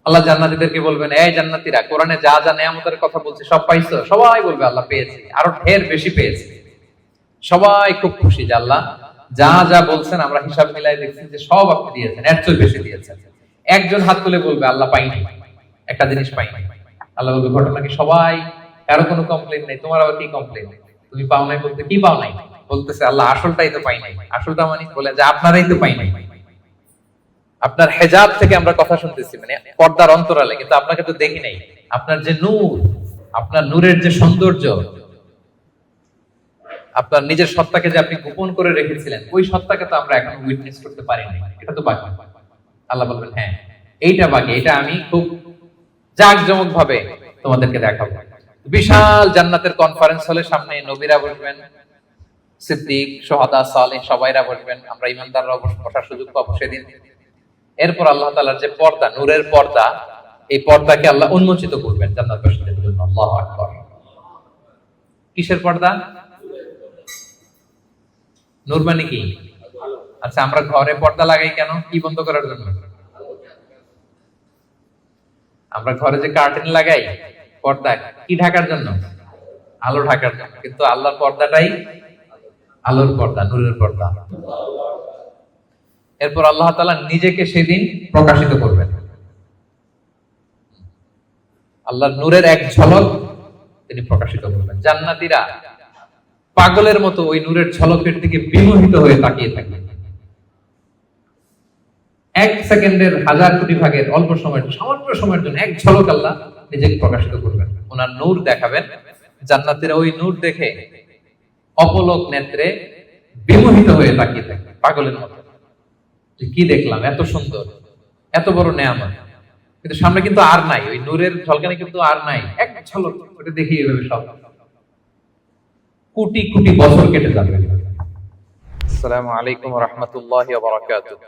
আল্লাহ জান্নাতীদেরকে বলবেন, এই জান্নাতীরা, কোরআনে যা যা নেয়ামতের কথা বলছে সব পাইছো? সবাই বলবে আল্লাহ পেয়েছি, আরো ঢের বেশি পেয়েছি। সবাই খুব খুশি যে আল্লাহ যা যা বলছেন আমরা হিসাব মিলাই দেখছি যে সব আপনি দিয়েছেন, এর চেয়ে বেশি দিয়েছেন। একজন হাত তুলে বলবে আল্লাহ পাইনি, একটা জিনিস পাইনি। আল্লাহ বলবে, ঘটনা কি সবাই, কারো কোনো কমপ্লেন নেই, তোমার আবার কি কমপ্লেন? তুমি পাও নাই বলতে কি পাও নাই? বলতেছে আল্লাহ আসলটাই তো পাই নাই। আসলটা মানে বলে যে আপনারাই তো পাই নাই। আপনার হেজাব থেকে আমরা কথা শুনতেছি, মানে পর্দার অন্তরালে, কিন্তু আপনাকে তো দেখি নাই। আপনার যে নূর, আপনার নূরের যে সৌন্দর্য, আপনার নিজের সত্তাকে যে আপনি গোপন করে রেখেছিলেন, ওই সত্তাকে তো আমরা এখনো উইটনেস করতে পারিনি। এটা তো বাকি। আল্লাহ বলবেন, হ্যাঁ এইটা বাকি, এটা আমি খুব জাঁকজমক ভাবে তোমাদেরকে দেখাবো। বিশাল জান্নাতের কনফারেন্স হলে সামনে নবীরা বসবেন, সিদ্দিক, শুহাদা, সালেহ সবাইরা বসবেন, আমরা ইমানদাররাও বসার সুযোগ পাবো সেদিন। এরপর আল্লাহ তাআলার যে পর্দা, নূরের পর্দা, এই পর্দাকে আল্লাহ উন্মোচিত করবেন জান্নাতবাসীদের জন্য। আল্লাহু আকবার। কিসের পর্দা? নূর মানে কি? আচ্ছা, আমরা ঘরে পর্দা লাগাই কেন? কি বন্ধ করার জন্য? আমরা ঘরে যে কার্টেন লাগাই, পর্দা কি ঢাকার জন্য? আলো ঢাকার জন্য। কিন্তু আল্লাহর পর্দাটাই আলোর পর্দা, নূরের পর্দা। এরপর আল্লাহ তাআলা নিজেকে সেদিন প্রকাশিত করবেন। আল্লাহর নূরের এক ঝলক তিনি প্রকাশিত করবেন। জান্নাতীরা পাগলের মতো ওই নূরের ঝলকের দিকে বিমোহিত হয়ে তাকিয়ে থাকবে। এক সেকেন্ডের হাজার কোটি ভাগের অল্প সময়ের, সামান্য সময়ের জন্য এক ঝলক আল্লাহ নিজেকে প্রকাশিত করবেন, ওনার নূর দেখাবেন। জান্নাতীরা ওই নূর দেখে অপলক নেত্রে বিমোহিত হয়ে তাকিয়ে থাকবে পাগলের মতো। কি দেখলাম, এত সুন্দর, এত বড় নেয়ামত, কিন্তু সামনে কিন্তু আর নাই, ওই নূরের ঝলকানি কিন্তু আর নাই। এক ঝলক ওটা দেখি এভাবে সব কোটি কোটি বছর কেটে যাবে। আসসালামু আলাইকুম ওয়া রাহমাতুল্লাহি ওয়া বারাকাতুহু।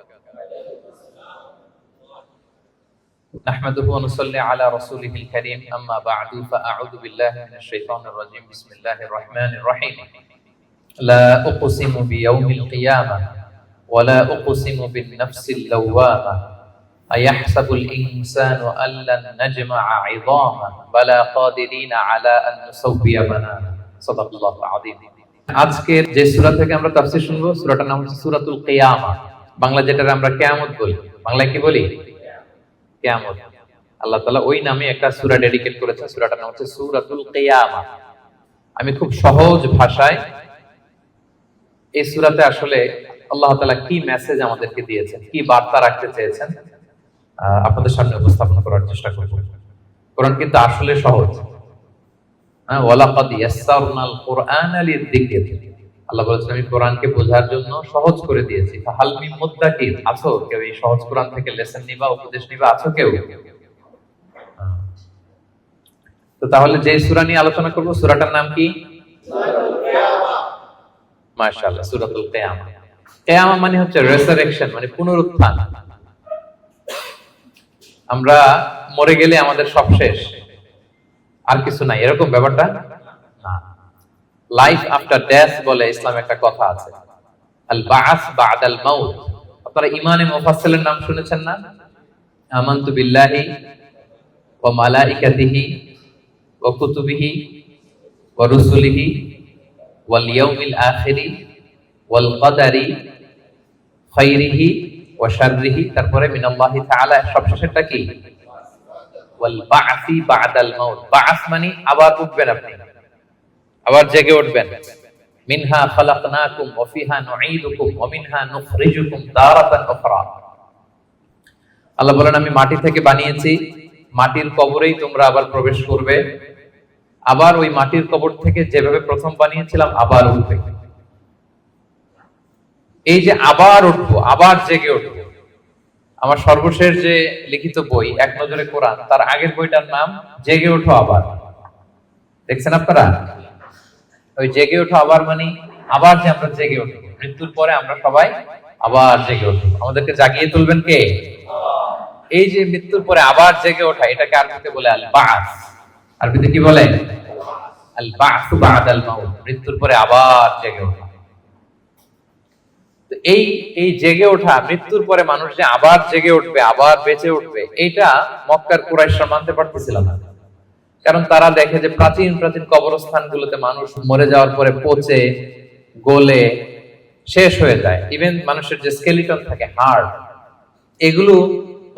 নাহমাদুহু ওয়া নুসাল্লি আলা রাসূলিহিল কারীম, আম্মা বা'দু, ফাআউযু বিল্লাহি মিনাশ শাইতানির রাজীম। বিসমিল্লাহির রাহমানির রাহিম। লা উকসিমু বিয়াউমিল কিয়ামাহ ওয়া লা উকসিমু বিন নাফসিল লাওয়ামা আয়াহসাবুল ইনসানু আল্লান নাজমা'a 'ইযামা বালা কাদিরিনা আলা আন নুসাওবিয়া বানানা। সাদাকাল্লাহুল আযীম। আজকের যে সূরা থেকে আমরা তাফসীর শুনবো, সূরাটার নাম হচ্ছে সূরাতুল কিয়ামা। বাংলা যেটাকে আমরা কিয়ামত বলি, বাংলায় কি বলি? কিয়ামত। আল্লাহ তাআলা ওই নামে একটা সূরা ডেডিকেট করেছেন, সূরাটার নাম হচ্ছে সূরাতুল কিয়ামা। আমি খুব সহজ ভাষায় এই সূরাতে আসলে আল্লাহ তাআলা কি মেসেজ আমাদেরকে দিয়েছেন, কি বার্তা রাখতে চেয়েছেন, আপনাদের সামনে উপস্থাপন করার চেষ্টা করব। কোরআন কিন্তু আসলে সহজ। ওয়ালাকাদ ইয়াসসারনাল কুরআনা লিযিকর। আল্লাহ বলেছেন আমি কোরআনকে বোঝার জন্য সহজ করে দিয়েছি। ফাহাল মিন মুদ্দাকির, আছো কেউ এই সহজ কোরআন থেকে লেসন নিবা, উপদেশ নিবা, আছো কেউ? তো তাহলে যে সূরা নিয়ে আলোচনা করব, সূরাটার নাম কি? সূরাতুল কিয়ামা। মাশাআল্লাহ, সূরাতুল কিয়ামা। কিয়ামা মানে হচ্ছে রেসারেকশন, মানে পুনরুত্থান। আমরা মরে গেলে আমাদের সব শেষ, আর কিছু নাই, এরকম ব্যাপারটা না। লাইফ আফটার ডেথ বলে ইসলামে একটা কথা আছে, আল বা'আস বা'দাল মাউত। আপনারা ইমানে মুফাসসিলের নাম শুনেছেন না? আমানতু বিল্লাহি ওয়া মালাইকাতিহি ওয়া কুতুবিহি ওয়া রুসুলিহি ওয়াল ইয়াউমিল আখিরি ওয়াল কদারি খাইরিহি ওয়া শাররিহি। তারপরে মিনাল্লাহি তাআলা, সবশেষেরটা কি? ওয়াল বা'সি বা'দাল মাউত। বা'স মানে আবার উঠবেন, আপনি আবার জেগে উঠবেন। মিনহা খালাকনাকুম ওয়া ফিহা নুঈদুকুম ওয়া মিনহা নুখরিজুকুম তারাতান উখরা। আল্লাহ বলেন আমি মাটি থেকে বানিয়েছি, মাটির কবরেই তোমরা আবার প্রবেশ করবে, আবার ওই মাটির কবর থেকে যেভাবে প্রথম বানিয়েছিলাম আবার উঠবে। এই যে আবার উঠবো, আবার জেগে উঠবো। আমার সর্বশেষ যে লিখিত বই এক নজরে কোরআন, তার আগের বইটার নাম জেগে ওঠো আবার। দেখছেন আপনারা? ওই জেগে ওঠো আবার মানে আবার যে আমরা জেগে উঠবো, মৃত্যুর পরে আমরা সবাই আবার জেগে উঠবো। আমাদেরকে জাগিয়ে তুলবেন কে? এই যে মৃত্যুর পরে আবার জেগে ওঠা, এটাকে আরবিতে বলে আল বা'স। আরবিতে কি বলে? আল বা'সু বা'দাল মাউত, মৃত্যুর পরে আবার জেগে ওঠা। এই এই জেগে ওঠা, মৃত্যুর পরে মানুষ যে আবার জেগে উঠবে, আবার বেঁচে উঠবে, এইটা মক্কার কুরাইশরা মানতে পারতেছিল না। কারণ তারা দেখে যে প্রাচীন প্রাচীন কবরস্থানগুলোতে মানুষ মরে যাওয়ার পরে পচে গলে শেষ হয়ে যায়। ইভেন মানুষের যে স্কেলিটন থাকে, হাড়, এগুলো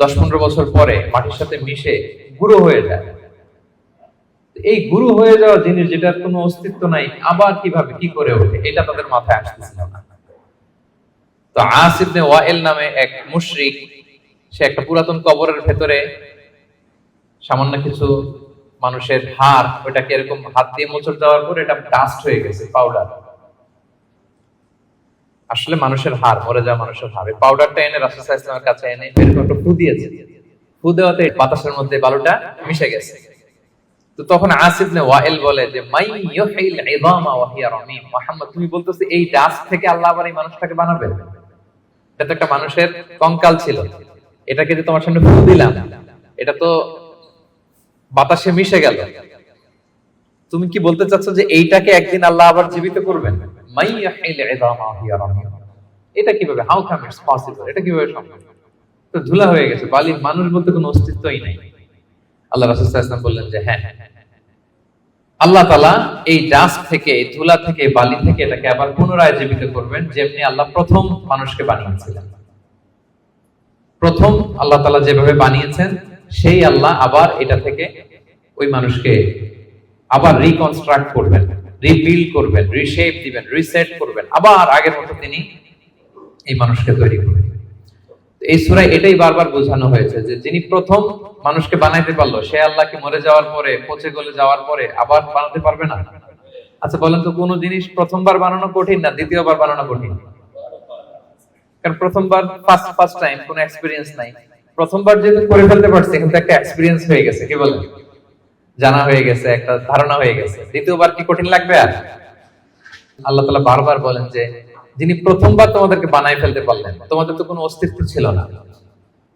10-15 বছর পরে মাটির সাথে মিশে গুঁড়ো হয়ে যায়। এই গুঁড়ো হয়ে যাওয়া জিনিস, যেটার কোনো অস্তিত্ব নাই, আবার কিভাবে কি করে ওঠে, এটা তাদের মাথায় আসতেছিল না। তো আস ইবনে ওয়াইল নামে এক মুশরিক, সে একটা পুরাতন কবরের ভেতরে সামান্য কিছু মানুষের হাড়, ওটাকে এরকম হাত দিয়ে মোচড় দেওয়ার পর এটা ডাস্ট হয়ে গেছে, পাউডার। আসলে মানুষের হাড়, মরে যাওয়া মানুষের হাড়, পাউডারটা এনে রাসূল সাল্লাল্লাহু আলাইহি ওয়াসাল্লামের কাছে এনে এরকম একটা ফু দিয়েছে। ফু দেওয়াতে বাতাসের মধ্যে বালুটা মিশে গেছে। তো তখন আস ইবনে ওয়াইল বলে যে মাই ইউহিল ইযামা ওয়া হিয়া রামীম, মুহাম্মদ তুমি বলতেছো এই ডাস্ট থেকে আল্লাহ আবার এই মানুষটাকে বানাবে? এটা তো একটা মানুষের কঙ্কাল ছিল, এটাকে যে তোমার সামনে ফু দিলাম, এটা তো বাতাসে মিশে গেল। তুমি কি বলতে চাচ্ছ যে এইটাকে একদিন আল্লাহ আবার জীবিত করবেন? মাই ইউহিল ইযামা ওয়া হিয়া রামীম, এটা কিভাবে? How come it's possible? এটা কিভাবে সম্ভব? তো ধুলা হয়ে গেছে, বালি, মানুষ বলতে কোনো অস্তিত্বই নাই। আল্লাহ রাসূল সাল্লাল্লাহু আলাইহি ওয়াসাল্লাম বললেন যে হ্যাঁ, আল্লাহ তাআলা এই ডাস্ট থেকে, এই ধুলা থেকে, বালি থেকে এটাকে আবার পুনরায় জীবিত করবেন, যেমনি আল্লাহ প্রথম মানুষকে বানিয়েছিলেন। প্রথম আল্লাহ তাআলা যেভাবে বানিয়েছেন, সেই আল্লাহ আবার এটা থেকে ওই মানুষকে আবার রিকনস্ট্রাক্ট করবেন, রিবিল্ড করবেন, রিশেপ দিবেন, রিসেট করবেন, আবার আগের মতো তিনি এই মানুষকে তৈরি করবেন। এই সূরায় এটাই বারবার বোঝানো হয়েছে যে যিনি প্রথম মানুষকে বানাইতে পারলো, সে আল্লাহ কি মরে যাওয়ার পরে, পচে গলে যাওয়ার পরে আবার বানাতে পারবে না? আচ্ছা বলেন তো, কোন জিনিস প্রথমবার বানানো কঠিন না দ্বিতীয়বার বানানো কঠিন? কারণ প্রথমবার ফার্স্ট টাইম, কোনো এক্সপেরিয়েন্স নাই। প্রথমবার যেহেতু করে ফেলতে পারছে, কিন্তু একটা এক্সপেরিয়েন্স হয়ে গেছে, কি বলেন, জানা হয়ে গেছে, একটা ধারণা হয়ে গেছে। দ্বিতীয়বার কি কঠিন লাগবে আর? আল্লাহ তাআলা বারবার বলেন যে যিনি প্রথমবার তোমাদেরকে বানাই ফেলতে পারলেন, তোমাদের তো কোনো অস্তিত্ব ছিল না,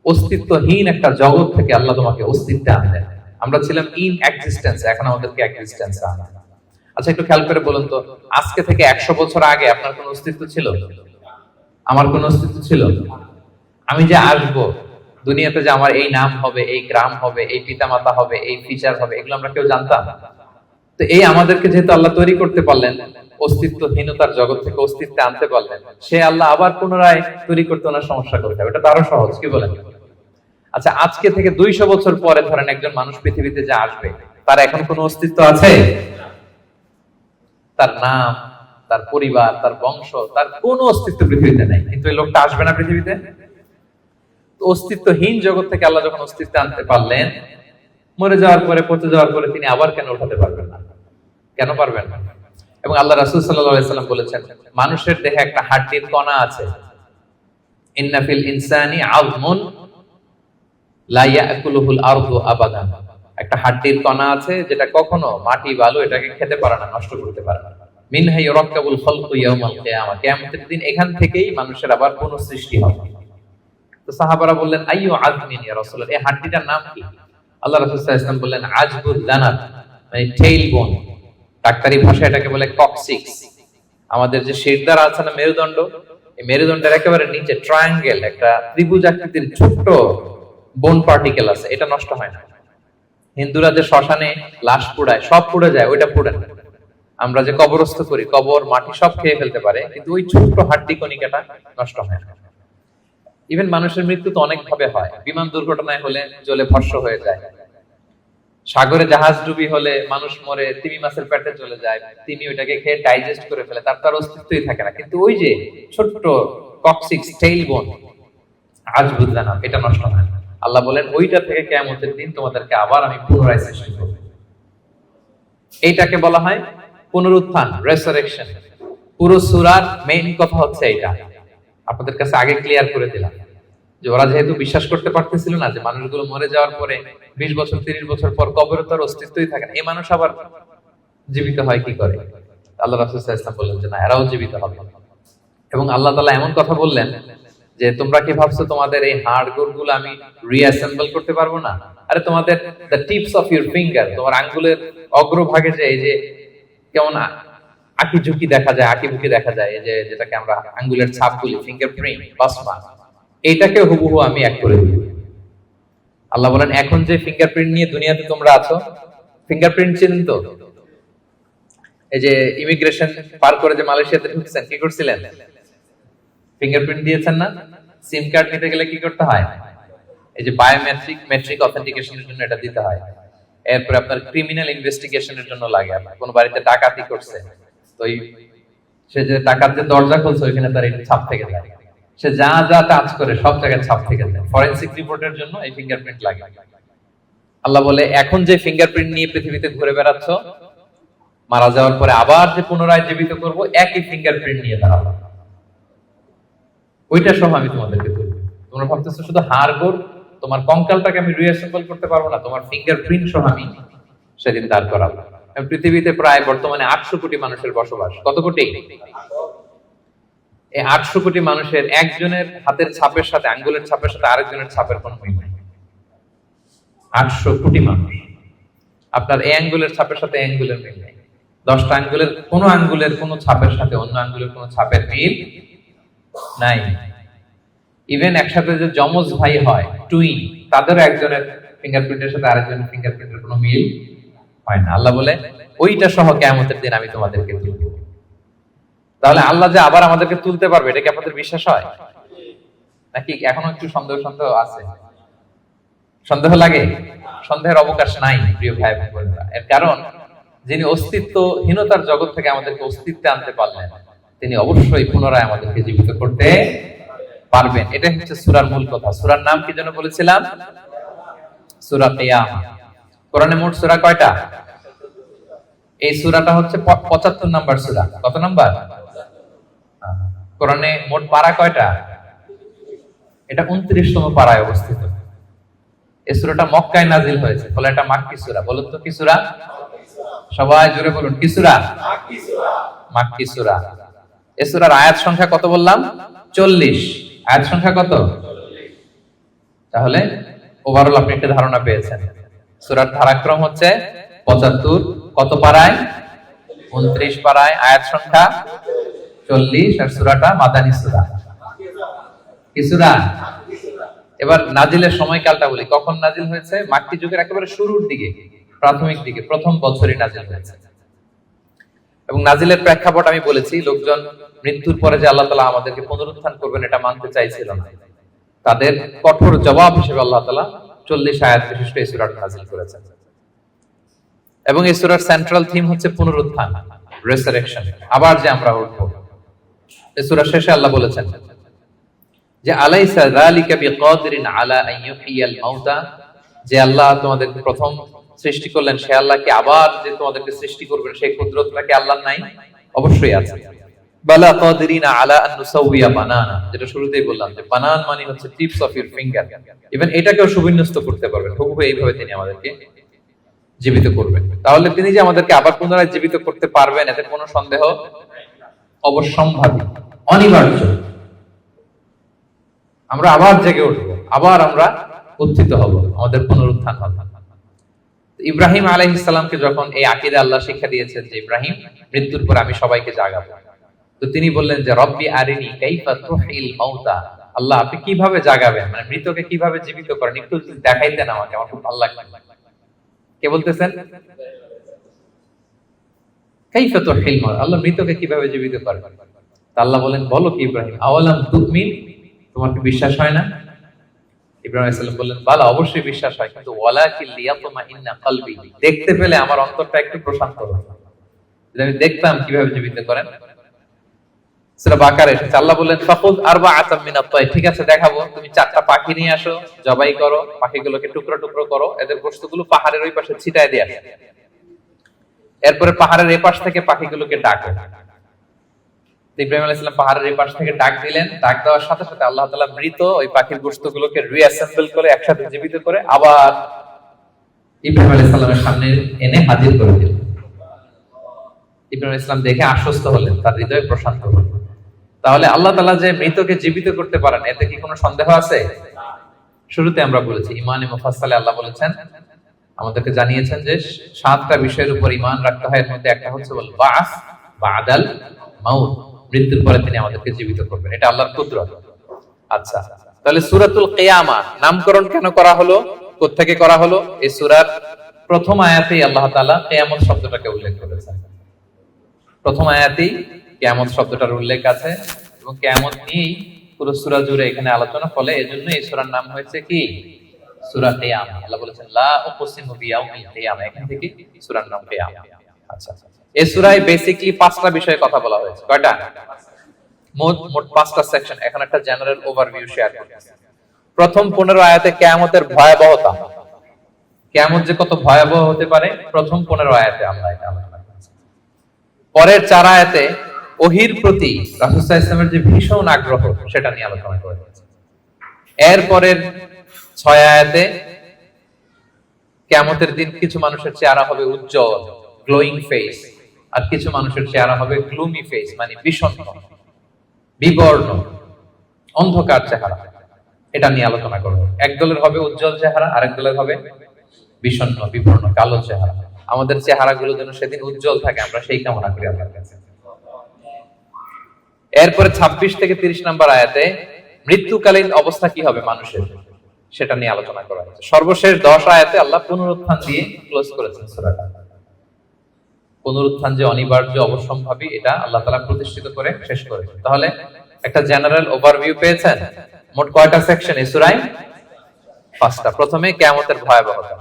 অস্তিত্বহীন একটা জগৎ থেকে আল্লাহ তোমাকে অস্তিত্বে আনলেন। আমরা ছিলাম ইন এক্সিস্টেন্স, এখন আমাদেরকে এক্সিস্টেন্সে আনলেন। আচ্ছা একটু খেয়াল করে বলুন তো, আজকে থেকে 100 বছর আগে আপনার কোনো অস্তিত্ব ছিল? আমার কোনো অস্তিত্ব ছিল? আমি যে আসবো দুনিয়াতে, যে আমার এই নাম হবে, এই গ্রাম হবে, এই পিতামাতা হবে, এই ফিচার হবে, এগুলো আমরা কেউ জানতাম? তো এই আমাদেরকে যেহেতু আল্লাহ তৈরি করতে পারলেন, অস্তিত্বহীনতার জগৎ থেকে অস্তিত্বে আনতে পারলেন, সে আল্লাহ আবার পুনরায় তৈরি করতে ওনার সমস্যা করতে হবে? এটা তো আরো সহজ, কি বলেন? আচ্ছা আজকে থেকে 200 বছর পরে ধরেন একজন মানুষ পৃথিবীতে যে আসবে, তার এখন কোনো অস্তিত্ব আছে? তার নাম, তার পরিবার, তার বংশ, তার কোনো অস্তিত্ব পৃথিবীতে নাই। কিন্তু এই লোকটা আসবে না পৃথিবীতে? অস্তিত্বহীন জগৎ থেকে আল্লাহ যখন অস্তিত্বে আনতে পারলেন, মরে যাওয়ার পরে, পচে যাওয়ার পরে তিনি আবার কেন উঠাতে পারবেন না? কেন পারবেন না? এবং আল্লাহ রাসূল সাল্লাল্লাহু আলাইহি সাল্লাম বলেছেন, মানুষের দেহে একটা হাড্ডির কণা আছে, ইন্না ফিল ইনসানি আযমুন লা ইয়াকুলুহুল আরদু আবাদান। একটা হাড্ডির কণা আছে যেটা কখনো মাটি বালু এটাকে খেতে পারে না, নষ্ট করতে পারে না। মিনহা ইউরাক্কাবুল খালকু ইয়াউমাল কিয়ামা, কিয়ামতের দিন এখান থেকেই মানুষের আবার পুনঃসৃষ্টি হবে। তো সাহাবারা বললেন আইয়ু আযমিন ইয়া রাসূলুল্লাহ, এই হাড্ডিটার নাম কি? আল্লাহ রাসূল সাল্লাল্লাহু আলাইহি ওয়াসাল্লাম বললেন আজবুদ দানাত, মানে টেইল বোন। ডাক্তারি ভাষায় এটাকে বলে কক্সিক্স। আমাদের যে শিরদাঁড়া আছে না, মেরুদণ্ড, এই মেরুদণ্ডের একেবারে নিচে ট্রায়াঙ্গেল, একটা ত্রিভুজ আকৃতির ছোট্ট বোন পার্টিকেল আছে, এটা নষ্ট হয় না। হিন্দুরা যে শ্মশানে লাশ পোড়ায়, সব পুড়ে যায়, ওইটা পুড়ে না। আমরা যে কবরস্থ করি, কবর মাটি সব খেয়ে ফেলতে পারে, কিন্তু ওই ছোট্ট হাড্ডি কণিকাটা নষ্ট হয় না। ইভেন মানুষের মৃত্যু তো অনেক ভাবে হয়। বিমান দুর্ঘটনায় হলে জ্বলে ভস্ম হয়ে যায়, সাগরে জাহাজ ডুবি হলে মানুষ মরে, তিমি মাছের পেটে চলে যায়, তিমি ওইটাকে খেয়ে ডাইজেস্ট করে ফেলে, তার অস্তিত্বই থাকে না। কিন্তু ওই যে ছোট্ট কক্সিক্স টেইল বোন আজবুদ দানাত, এটা নষ্ট হয় না। আল্লাহ বলেন ওইটা থেকে কিয়ামতের দিন তোমাদেরকে আবার আমি পুনরায় সৃষ্টি করব। এইটাকে বলা হয় পুনরুত্থান, রেসারেকশন। পুরো সূরার মেইন কথা হচ্ছে এইটা। আপনাদের কাছে আগে ক্লিয়ার করে দিলাম যে ওরা যেহেতু বিশ্বাস করতে পারতেছিল না যে মানুষগুলো মরে যাওয়ার পরে 20 বছর 30 বছর পর কবরে তার অস্তিত্বই থাকে না, এই মানুষ আবার জীবিত হয় কি করে? আল্লাহ রাসূল সাল্লাল্লাহু আলাইহি ওয়াসাল্লাম বললেন যে না, এরাও জীবিত হবে। এবং আল্লাহ তাআলা এমন কথা বললেন যে তোমরা কি ভাবছো তোমাদের এই হাড় গোড়গুলো আমি রিঅ্যাসেম্বল করতে পারবো না? আরে তোমাদের the tips of your finger, তোমার আঙ্গুলের অগ্রভাগে যে এই যে কেমন আঁকি ঝুঁকি দেখা যায়, আঁকি বুকি দেখা যায়, এই যে যেটাকে আমরা আঙ্গুলের ছাপ বলি, ফিঙ্গারপ্রিন্ট, বাসমা, এইটাকে হুবহু আমি এক করে দিই। আল্লাহ বলেন এখন যে ফিঙ্গারপ্রিন্ট নিয়ে দুনিয়াতে তোমরা আছো, ফিঙ্গারপ্রিন্ট চিনেন তো? এই যে ইমিগ্রেশন পার করে যে মালয়েশিয়াতে ঢুকছেন, কি করছিলেন? ফিঙ্গারপ্রিন্ট দিয়েছেন না? সিম কার্ড নিতে গেলে কি করতে হয়? এই যে বায়োমেট্রিক মেট্রিক অথেন্টিকেশনের জন্য এটা দিতে হয়। এরপরে আপনার ক্রিমিনাল ইনভেস্টিগেশনের জন্য লাগে। কোন বাড়িতে ডাকাতি করছে, তো সে যে ডাকাত যে দরজা খুলছে ওইখানে তার এটা ছাপ থেকে যায়, সে যা যা টাচ করে সব জায়গায় ছাপ থেকে যায়। ফরেনসিক রিপোর্টের জন্য এই ফিঙ্গারপ্রিন্ট লাগে। আল্লাহ বলে এখন যে ফিঙ্গারপ্রিন্ট নিয়ে পৃথিবীতে ঘুরে বেড়াচ্ছ, মারা যাওয়ার পরে আবার যে পুনরায় জীবিত করব একই ফিঙ্গারপ্রিন্ট নিয়ে দাঁড়াবো, ওইটা সহ আমি তোমাদেরকে তুলব। তোমরা ভাবতেছো শুধু হাড়গোড়, তোমার কঙ্কালটাকে আমি রিঅ্যাসেম্বল করতে পারবো না, তোমার ফিঙ্গারপ্রিন্ট সহ আমি সেদিন দাঁড় করাবো। পৃথিবীতে প্রায় বর্তমানে 800 কোটি মানুষের বসবাস। কত কোটি? এই 800 কোটি মানুষের একজনের হাতের ছাপের সাথে, আঙ্গুলের ছাপের সাথে আরেকজনের ছাপের কোনো মিল নেই। 800 কোটি মানুষ, আপনার এই আঙ্গুলের ছাপের সাথে এই আঙ্গুলের মিল নেই। 10টা আঙ্গুলের কোন আঙ্গুলের কোন ছাপের সাথে অন্য আঙ্গুলের কোন ছাপের মিল নাই। ইভেন একসাথে যে যমজ ভাই হয়, টুইন, তাদেরও একজনের ফিঙ্গারপ্রিন্টের সাথে আরেকজনের ফিঙ্গারপ্রিন্টের কোনো মিল হয় না। আল্লাহ বলে ওইটা সহ কিয়ামতের দিন আমি তোমাদেরকে তুলব। তাহলে আল্লাহ যে আবার আমাদেরকে তুলতে পারবে, এটা কি আপনাদের বিশ্বাস হয় নাকি এখনো একটু সন্দেহ সন্দেহ আছে? সন্দেহ লাগে? সন্দেহের অবকাশ নাই প্রিয় ভাই বোনেরা। এর কারণ যিনি অস্তিত্বহীনতার জগৎ থেকে আমাদেরকে অস্তিত্বে আনতে পারলেন, তিনি অবশ্যই পুনরায় আমাদেরকে জীবিত করতে পারবেন। এটা হচ্ছে সূরার মূল কথা। সূরার নাম কি যেন বলেছিলাম? সূরা কিয়ামা। কোরআনে মোট সূরা কয়টা? এই সূরাটা হচ্ছে 75 নাম্বার সূরা। কত নাম্বার? কোরআনে মোট পারা কয়টা? এটা 29তম পারায় অবস্থিত। এই সূরাটা মক্কায় নাজিল হয়েছে, ফলে এটা মাক্কি সূরা। বলুন তো কি সূরা? সবাই জোরে বলুন, কি সূরা? মাক্কি সূরা। মাক্কি সূরা। এই সূরার আয়াত সংখ্যা কত বললাম? 40। আয়াত সংখ্যা কত? 40। তাহলে ওভারঅল আপনি একটা ধারণা পেয়েছেন। সূরার ধারাক্রম হচ্ছে 75। কত পারায়? 29 পারায়, আয়াত সংখ্যা 40। আর সূরাটা মাদানী সূরা। কি সূরা? এবার নাজিলের সময়কালটা বলি। কখন নাজিল হয়েছে? মাক্কি যুগের একেবারে শুরুর দিকে, প্রাথমিক দিকে, প্রথম বছরই নাজিল হয়েছে। এবং নাজিলের প্রেক্ষাপট আমি বলেছি, লোকজন মৃত্যুর পরে যে আল্লাহ তাআলা আমাদেরকে পুনরুত্থান করবেন এটা মানতে চাইছিল না। তাদের কঠোর জবাব হিসেবে আল্লাহ তাআলা 40 আয়াত বিশিষ্ট এই সূরাটা নাজিল করেছেন। এবং এই সূরার সেন্ট্রাল থিম হচ্ছে পুনরুত্থান, রেসারেকশন, আবার যে আমরা উঠবো। এই সূরার শেষে আল্লাহ বলেছেন যে আলাইসা যালিকা বিকাদিরিন আলা আন ইউহিয়াল মাউতা, যে আল্লাহ তোমাদেরকে প্রথম সৃষ্টি করলেন, সে আল্লাহ কি আবার যে তোমাদেরকে সৃষ্টি করবেন সেই কুদরতটা কি আল্লাহর নাই? অবশ্যই আছে। বালা কাদিরিনা আলা আন নুসাউইয়া বানানা, যেটা শুরুতেই বললাম যে বানান মানে হচ্ছে tips of your finger. Even এটাকেও সুবিন্যস্ত করতে পারবেন। হুবহু এইভাবে তিনি আমাদেরকে জীবিত করবেন। তাহলে তিনি যে আমাদেরকে আবার পুনরায় জীবিত করতে পারবেন, এতে কোনো সন্দেহ অবশ্যম্ভাবী, অনিবার্য। আমরা আবার জেগে উঠবো, আবার আমরা উত্থিত হব, আমাদের পুনরুত্থান হবে। ইব্রাহিম আলাইহিস সালামকে যখন এই আকীদা আল্লাহ শিক্ষা দিয়েছেন যে ইব্রাহিম, মৃত্যুর পর আমি সবাইকে জাগাবো, তো তিনি বললেন যে রব্বি আরিনি কাইফা তুহিল মাউতা, আল্লাহ আপনি কিভাবে জাগাবেন, মানে মৃতকে কিভাবে জীবিত করেন, একটু দেখাইতেন আমাকে, আমার খুব ভালো লাগবে। কে বলতেছেন? কাইফা তুহিল মাউতা, আল্লাহ মৃতকে কিভাবে জীবিত করেন? আল্লাহ বলেন বলো কি ইব্রাহিম, আওয়ালাম তুমিন, তোমার কি বিশ্বাস হয় না? ইব্রাহিম আলাইহিস সালাম বললেন বালা, অবশ্যই বিশ্বাস হয়, কিন্তু ওয়ালাকিন লিয়াতমাইন্না কলবি, দেখতে পেলে আমার অন্তরটা একটু প্রশান্ত হতো, যদি আমি দেখতাম কিভাবে জীবিত করেন। সূরা বাকারা এসেছে, আল্লাহ বললেন ফাখুয আরবাআতাম মিনাত তায়র, ঠিক আছে দেখাবো, তুমি 4টা পাখি নিয়ে আসো, জবাই করো, পাখিগুলোকে টুকরো টুকরো করো, এদের গোশতগুলো পাহাড়ের ওই পাশে ছিটায় দিয়ে আসো। এরপরে পাহাড়ের এই পাশ থেকে পাখিগুলোকে ডাকো। ইব্রাহিম আলাইহিস সালাম পাহাড়ের এই পাশ থেকে ডাক দিলেন। ডাক দেওয়ার সাথে সাথে আল্লাহ তাআলা মৃত ওই পাখির গোশতগুলোকে রিঅ্যাসেম্বল করে একসাথে জীবিত করে আবার ইব্রাহিম আলাইহিস সালামের সামনে এনে হাজির করে দিলেন। ইব্রাহিম আলাইহিস সালাম দেখে আশ্বস্ত হলেন, তার হৃদয় প্রশান্ত হল। তাহলে আল্লাহ তাআলা যে মৃতকে জীবিত করতে পারেন, এতে কি কোনো সন্দেহ আছে? শুরুতে আমরা বলেছি ঈমানে মুফাসসালে আল্লাহ বলেছেন, আমাদেরকে জানিয়েছেন যে 7টা বিষয়ের উপর ঈমান রাখতে হয়। এর মধ্যে একটা হচ্ছে ওয়াল বাস, বাদাল মাউত, মৃত্যুর পরে তিনি আমাদেরকে জীবিত করবেন, এটা আল্লাহর কুদরত। আচ্ছা, তাহলে সূরাতুল কিয়ামা নামকরণ কেন করা হলো, কোত্থেকে করা হলো? এই সূরার প্রথম আয়াতেই আল্লাহ তাআলা কিয়ামত শব্দটাকে উল্লেখ করেছেন। প্রথম আয়াতেই কিয়ামত শব্দটার উল্লেখ আছে এবং কিয়ামত নিয়েই পুরো সূরা জুড়ে এখানে আলোচনা, ফলে এজন্য এই সূরার নাম হয়েছে কি? সূরা কিয়ামা। আল্লাহ বলেছেন লা উকসিমু বিয়াউমিল কিয়ামা, এখান থেকে সূরার নাম কিয়ামা। আচ্ছা, এই সূরায় বেসিক্যালি 5টা বিষয়ে কথা বলা হয়েছে। কয়টা? মোট 5টা সেকশন। এখন একটা জেনারেল ওভারভিউ শেয়ার করতেছি। প্রথম 15 আয়াতে কিয়ামতের ভয়াবহতা, কিয়ামত যে কত ভয়াবহ হতে পারে, প্রথম 15 আয়াতে আল্লাহ এটা আলোচনা করেছেন। পরের 4 আয়াতে ওহীর প্রতি রাসূল সাল্লাল্লাহু আলাইহি ওয়াসাল্লামের যে ভীষণ আগ্রহ, সেটা নিয়ে আলোচনা করেছেন। এর পরের 6 আয়াতে কিয়ামতের দিন কিছু মানুষের চেহারা হবে উজ্জ্বল, গ্লোয়িং ফেস, আর কিছু মানুষের চেহারা হবে গ্লুমি ফেস, মানে বিষণ্ণ, বিবর্ণ, অন্ধকার চেহারা। এটা নিয়ে আলোচনা করব। এক দলের হবে উজ্জ্বল চেহারা, আরেক দলের হবে বিষণ্ণ, বিবর্ণ, কালো চেহারা। আমাদের চেহারাগুলো যেন সেদিন উজ্জ্বল থাকে, আমরা সেই কামনা করি আল্লাহর কাছে। এরপরে 26 থেকে 30 নম্বর আয়াতে মৃত্যুকালীন অবস্থা কি হবে মানুষের, সেটা নিয়ে আলোচনা করা হয়েছে। সর্বশেষ 10 আয়াতে আল্লাহ পুনরুত্থান দিয়ে ক্লোজ করেছেন সূরাটা। পুনরুত্থান যে অনিবার্য, অবশ্যম্ভাবী, এটা আল্লাহ তাআলা প্রতিষ্ঠিত করে শেষ করেছেন। তাহলে একটা জেনারেল ওভারভিউ পেয়েছেন। মোট কয়টা সেকশন এই সূরায়? 5টা। প্রথমে কিয়ামতের ভয়াবহতা,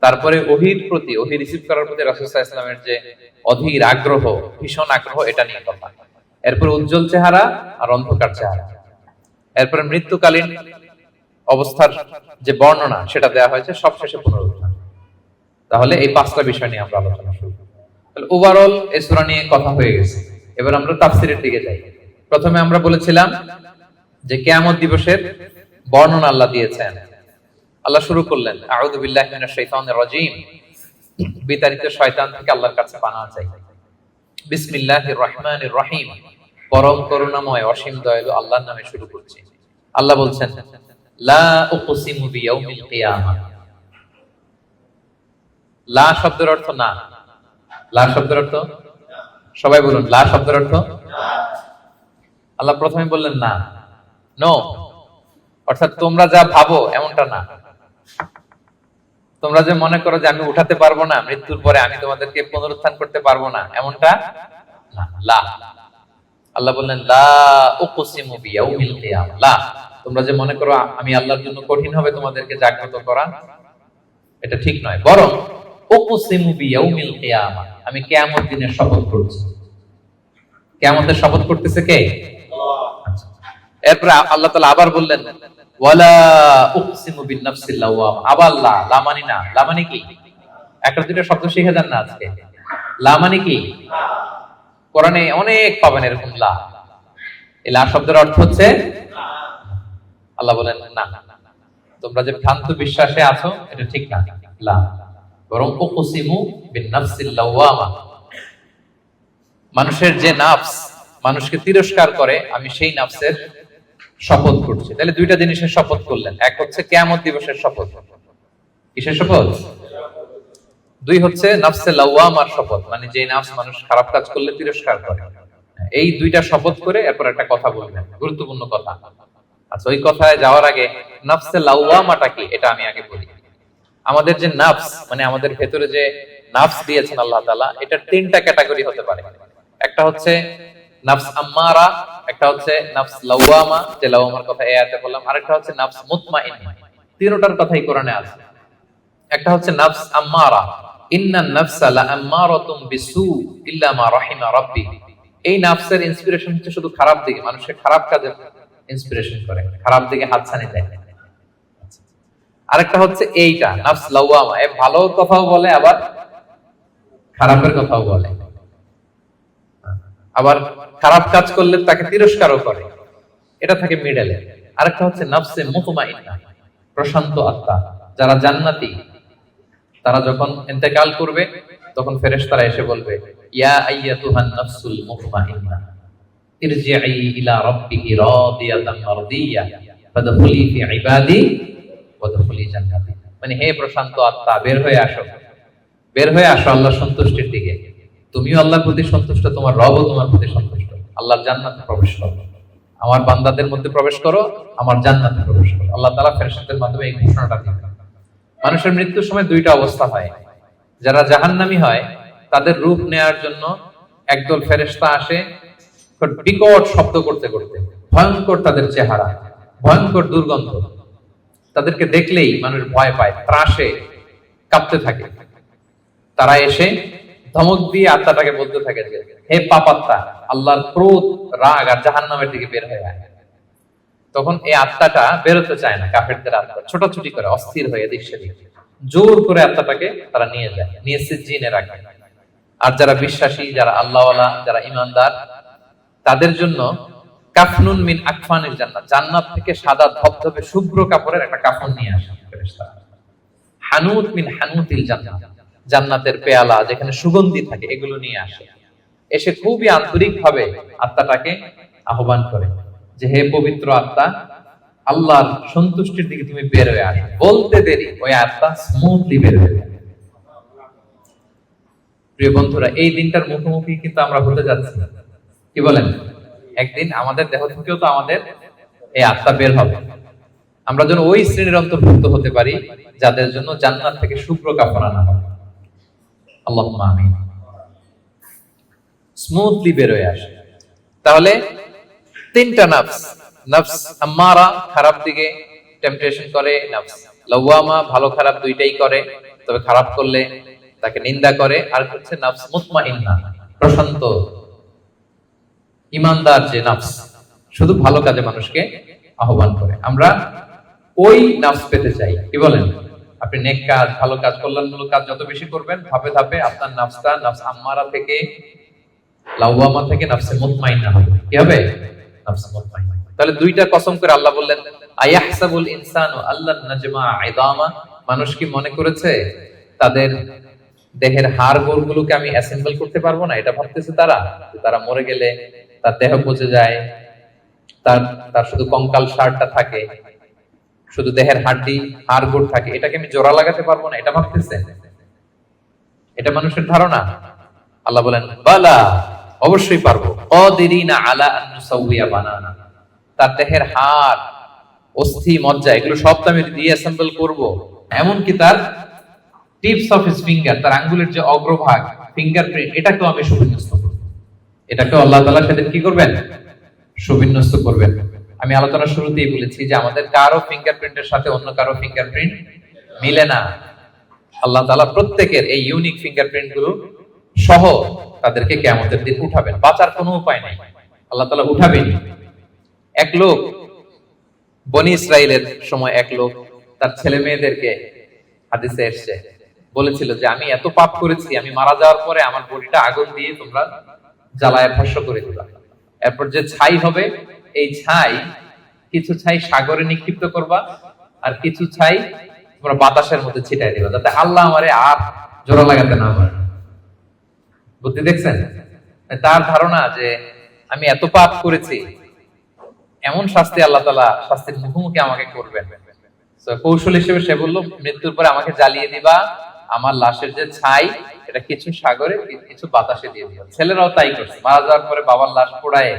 তারপরে ওহীর প্রতি, ওহী রিসিভ করার প্রতি রাসূল সাল্লাল্লাহু আলাইহি ওয়াসাল্লামের যে অধীর আগ্রহ, ভীষণ আগ্রহ, এটা নিয়ে কথা। এরপর উজ্জ্বল চেহারা আর অন্ধকার চেহারা। এরপর মৃত্যুকালীন অবস্থার যে বর্ণনা, সেটা দেয়া হয়েছে। সবশেষে পুনরুত্থান। তাহলে এই 5টা বিষয় নিয়ে আমরা আলোচনা শুরু করব। তাহলে ওভারঅল এই সূরা নিয়ে কথা হয়ে গেছে। এবার আমরা তাফসীরের দিকে যাই। প্রথমে আমরা বলেছিলাম যে কিয়ামত দিবসের বর্ণনা আল্লাহ দিয়েছেন। আল্লাহ শুরু করলেন আউযু বিল্লাহি মিনাশ শাইতানির রাজীম, বিতাড়িত শয়তান থেকে আল্লাহর কাছে পানাহ চাই। বিসমিল্লাহির রহমানির রহিম, পরম করুণাময় অসীম দয়ালু আল্লাহর নামে শুরু করছি। আল্লাহ বলছেন লা উকসিমু বিয়াউমিল কিয়ামা। লা শব্দের অর্থ না। লা শব্দের অর্থ, সবাই বলুন, লা শব্দের অর্থ না। আল্লাহ প্রথমে বললেন না, নো, অর্থাৎ তোমরা যা ভাবো এমনটা না। তোমরা যে মনে করো যে আমি উঠাতে পারবো না, মৃত্যুর পরে আমি তোমাদেরকে পুনরুত্থান করতে পারবো না, এমনটা না। লা, আল্লাহ বললেন লা উকসিমু বিয়াউমিল কিয়ামা। লা, তোমরা যে মনে করো আমি আল্লাহর জন্য কঠিন হবে তোমাদেরকে জাগ্রত করা, এটা ঠিক নয়। বরং উকসিমু বিয়াউমিল কিয়ামা, আমি কিয়ামত দিনের শপথ করছি। কিয়ামতের শপথ করতেছে কে? আল্লাহ। এরপর আল্লাহ তাআলা আবার বললেন ওয়ালা উকসিমু বিন-নাফসিল লাওয়ামা। আবার লা, লা মানে না। লা মানে কি? একটা দুটো শব্দ শিখে যান না আজকে। লা মানে কি? কোরআনে অনেক পাবেন এরকম লা। এই লা শব্দের অর্থ হচ্ছে আল্লাহ বলেন না, তোমরা যে ভ্রান্ত বিশ্বাসে আছো এটা ঠিক না। লা, বরং উকসিমু বিন-নাফসিল লাওয়ামা, মানুষের যে নাফস মানুষকে তিরস্কার করে, আমি সেই নাফসের শপথ করছি। তাহলে দুইটা জিনিসের শপথ করলেন। এক হচ্ছে কিয়ামত দিবসের শপথ। কিসের শপথ? দুই হচ্ছে নাফসে লাওয়ামার শপথ, মানে যে নাফস মানুষ খারাপ কাজ করলে তিরস্কার করে। এই দুইটা শপথ করে এরপর একটা কথা বলবেন, গুরুত্বপূর্ণ কথা। আচ্ছা, ওই কথায় যাওয়ার আগে নাফসে লাওয়ামাটা কি এটা আমি আগে বলি। আমাদের যে নাফস, মানে আমাদের ভেতরে যে নাফস দিয়েছেন আল্লাহ তাআলা, এটা 3টা ক্যাটাগরি হতে পারে। একটা হচ্ছে নাফস আম্মারা, একটা হচ্ছে নাফস লাওয়ামা, যে লাওয়ামার কথা এই আয়াতে বললাম, আরেকটা হচ্ছে নাফস মুতমাইন্না। তিনটার কথাই কোরআনে আছে। একটা হচ্ছে নাফস আম্মারা, ইন্নান নাফসা লাআম্মারাতুম বিসু ইল্লা মা রাহিমা রাব্বি। এই নাফসের ইন্সপিরেশন হচ্ছে শুধু খারাপ দিকে, মানুষকে খারাপ কাজে ইন্সপিরেশন করে, খারাপ দিকে হাতছানি দেয়। আরেকটা হচ্ছে এইটা নাফস লাওয়ামা, এ ভালো কথাও বলে আবার খারাপের কথাও বলে, আবার খারাপ কাজ করলে তাকে তিরস্কারও করে, এটা থাকে মিডলে। আরেকটা হচ্ছে নাফসে মুতমাইন্না, প্রশান্ত আত্মা, যারা জান্নাতি, তারা যখন ইন্তেকাল করবে তখন ফেরেশতারা এসে বলবে ইয়া আইয়াতুহান নাফসুল মুতমাইন্না ইরজিই ইলা রাব্বিকি রাদিয়াতান মারদিয়া ফাদখুলি ফি ইবাদি ওয়াদখুলি জান্নাতি। মানে হে প্রশান্ত আত্মা, বের হয়ে আসো, বের হয়ে আসো আল্লাহর সন্তুষ্টির দিকে। তুমিও আল্লাহর প্রতি সন্তুষ্ট, তোমার রবও তোমার প্রতি সন্তুষ্ট। আল্লাহর জান্নাতে প্রবেশ করো, আমার বান্দাদের মধ্যে প্রবেশ করো, আমার জান্নাতে প্রবেশ করো। আল্লাহ তাআলা ফেরেশতাদের মাধ্যমে এই ঘোষণাটা দিবেন। মানুষের মৃত্যুর সময় দুইটা অবস্থা হয়। যারা জাহান্নামী হয় তাদের রূহ নেয়ার জন্য একদল ফেরেশতা আসে বিকট শব্দ করতে করতে, ভয়ঙ্কর তাদের চেহারা, ভয়ঙ্কর দুর্গন্ধ, তাদেরকে দেখলেই মানুষ ভয় পায়, ত্রাসে কাঁপতে থাকে। তারা এসে ধমক দিয়ে আত্মাটাকে বলতে থাকে যে হে পাপাত্মা, আল্লাহর ক্রোধ, রাগ আর জাহান্নামের দিকে বের হয়ে আয়। তখন এই আত্মাটা বেরোতে চায় না, কাফেরদের আত্মা ছোটাছুটি করে অস্থির হয়ে এদিক সেদিক, জোর করে আত্মাটাকে তারা নিয়ে যায়, নিয়ে সিজ্জিনে রাখে। আর যারা বিশ্বাসী, যারা আল্লাহওয়ালা, যারা ইমানদার, তাদের জন্য কাফনুন মিন আকফানিল জান্নাত, জান্নাত থেকে সাদা ধবধবে শুভ্র কাপড়ের একটা কাফন নিয়ে আসে ফেরেশতারা। হানুত মিন হানুতিল জান্নাত, জান্নাতের পেয়ালা যেখানে সুগন্ধি থাকে, এগুলো নিয়ে আসে। এসে খুবই আন্তরিক ভাবে আত্মাটাকে আহ্বান করে যে হে পবিত্র আত্মা, আল্লাহর সন্তুষ্টির দিকে তুমি বের হয়ে আসো। বলতে দেরি ওই আত্মা স্মুথলি বের হয়ে যায়। প্রিয় বন্ধুরা, এই দিনটার মুখোমুখি কিন্তু আমরা হতে যাচ্ছি, কি বলেন? একদিন আমাদের দেহ থেকেও তো আমাদের এই আত্মা বের হবে। আমরা যেন ওই শ্রেণীর অন্তর্ভুক্ত হতে পারি যাদের জন্য জান্নাত থেকে শুভ্র কাপড় আনা হবে। আল্লাহুম্মা আমিন। স্মুথলি বের হয়ে আসে। তাহলে তিনটা নফস, নফস আম্মারা খারাপ দিকে টেম্পটেশন করে, নফস লাওয়ামা ভালো খারাপ দুইটাই করে, তবে খারাপ করলে তাকে নিন্দা করে, আর হচ্ছে নফস মুতমাইন্না প্রশান্ত ইমানদার যে নফস শুধু ভালো কাজে মানুষকে আহ্বান করে। আমরা ওই নফস পেতে চাই, কি বলেন? আপনি নেক কাজ, ভালো কাজ, কল্যাণমূলক কাজ যত বেশি করবেন, ধাপে ধাপে আপনার নফসটা নফস আম্মারা থেকে, লাওয়ামা থেকে নফসে মুতমাইন্না হবে। কি হবে? নফসে মুতমাইন্না। তাহলে দুইটা কসম করে আল্লাহ বললেন আয়াহসাবুল ইনসানু আল্লান নাজমা ইদামা, মানুষ কি মনে করেছে তাদের দেহের হাড় গোড়গুলোকে আমি অ্যাসেম্বল করতে পারবো না? এটা ভাবতেছে তারা। তারা মরে গেলে তার দেহ পচে যায়, তার শুধু কঙ্কাল সারটা থাকে, শুধু দেহের হাড্ডি হাড় গোড় থাকে, এটাকে আমি জোড়া লাগাতে পারবো না, এটা ভাবতেছে? এটা মানুষের ধারণা। আল্লাহ বলেন বালা, অবশ্যই পারবো। কাদিরিনা আলা আন নুসাউইয়া বানানা, তার দেহের হাড়, অস্থি, মজ্জা এগুলো সব তো আমি রিঅ্যাসেম্বল করব। এমনকি তার টিপস অফ হিজ ফিঙ্গার, তার আঙ্গুলের যে অগ্রভাগ, ফিঙ্গারপ্রিন্ট, এটাকেও আমি সুবিন্যস্ত করব। এটাকেও আল্লাহ তাআলা সেদিন কি করবেন? সুবিন্যস্ত করবেন। আমি আলোচনার শুরুতেই বলেছি যে আমাদের কারো ফিঙ্গারপ্রিন্টের সাথে অন্য কারো ফিঙ্গারপ্রিন্ট মিলে না। আল্লাহ তাআলা প্রত্যেকের এই ইউনিক ফিঙ্গারপ্রিন্ট গুলো সহ তাদেরকে কিয়ামতের দিন উঠাবেন। বাঁচার কোনো উপায় নাই, আল্লাহ তাআলা উঠাবেন। এক লোক, বনি ইসরাইলের সময় এক লোক তার ছেলে মেয়েদেরকে, হাদিসে এসেছে, বলেছিল যে আমি এত পাপ করেছি, আমি মারা যাওয়ার পরে আমার বডিটা আগুন দিয়ে তোমরা জ্বালায় ভস্ম করে দিবা। এরপর যে ছাই হবে, এই ছাই, কিছু ছাই সাগরে নিক্ষিপ্ত করবা, আর কিছু ছাই তোমরা বাতাসের মধ্যে ছিটাই দিবা, যাতে আল্লাহ আমারে আর জোড়া লাগাতে না পারে। বুদ্ধি দেখছেন? তার ধারণা যে আমি এত পাপ করেছি, এমন শাস্তি আল্লাহ তাআলা শাস্তির মুখোমুখি আমাকে করবেন। কৌশল হিসেবে সে বলল, মৃত্যুর পরে আমাকে জ্বালিয়ে দিবা, আমার লাশের যে ছাই এটা কিছু সাগরে কিছু বাতাসে দিয়ে দিও। ছেলেরাও তাই করছে, মারা যাওয়ার পরে বাবার লাশ পোড়ায়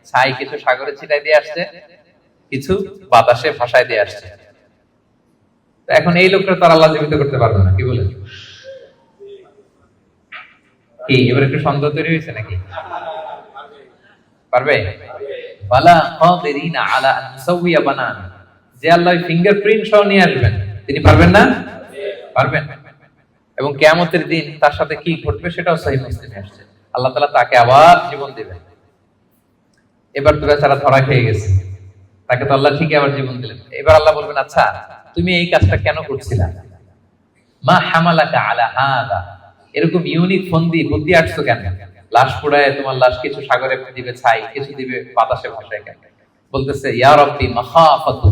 ছাই কিছু সাগরে ছিটাই দিয়ে আসছে, কিছু বাতাসে ভাসায় দিয়ে আসছে। এখন এই লোকটা তার আল্লাহ জীবিত করতে পারবে না, কি বলে? কি এবার একটু সন্দেহ তৈরি হয়েছে নাকি? পারবে? বালা কাদিরিনা আলা আন নুসাউইয়া বানানা, যে আল্লাহ ফিঙ্গারপ্রিন্ট সহ নিয়ে আসবেন, তিনি পারবেন না? পারবেন। এবং কিয়ামতের দিন তার সাথে কি ঘটবে সেটাও সহিহ মুসলিমে আসছে। আল্লাহ তাআলা তাকে আবার জীবন দিবেন। এবার তো বেচারা ধরা খেয়ে গেছে, তাকে তো আল্লাহ ঠিকই আবার জীবন দিলেন। এবার আল্লাহ বলবেন, আচ্ছা তুমি এই কাজটা কেন করছিলা? মা হামালাকা আলা হাদা, এরকম ইউনিক ফন্দি বুদ্ধি আটছো কেন? লাশ পোড়ায় তোমার লাশ কিছু সাগরে দিবে ছাই, কিছু দিবে বাতাসে ভাসায় কেন? বলতেছে ইয়া রাব্বি মাখাফাতু,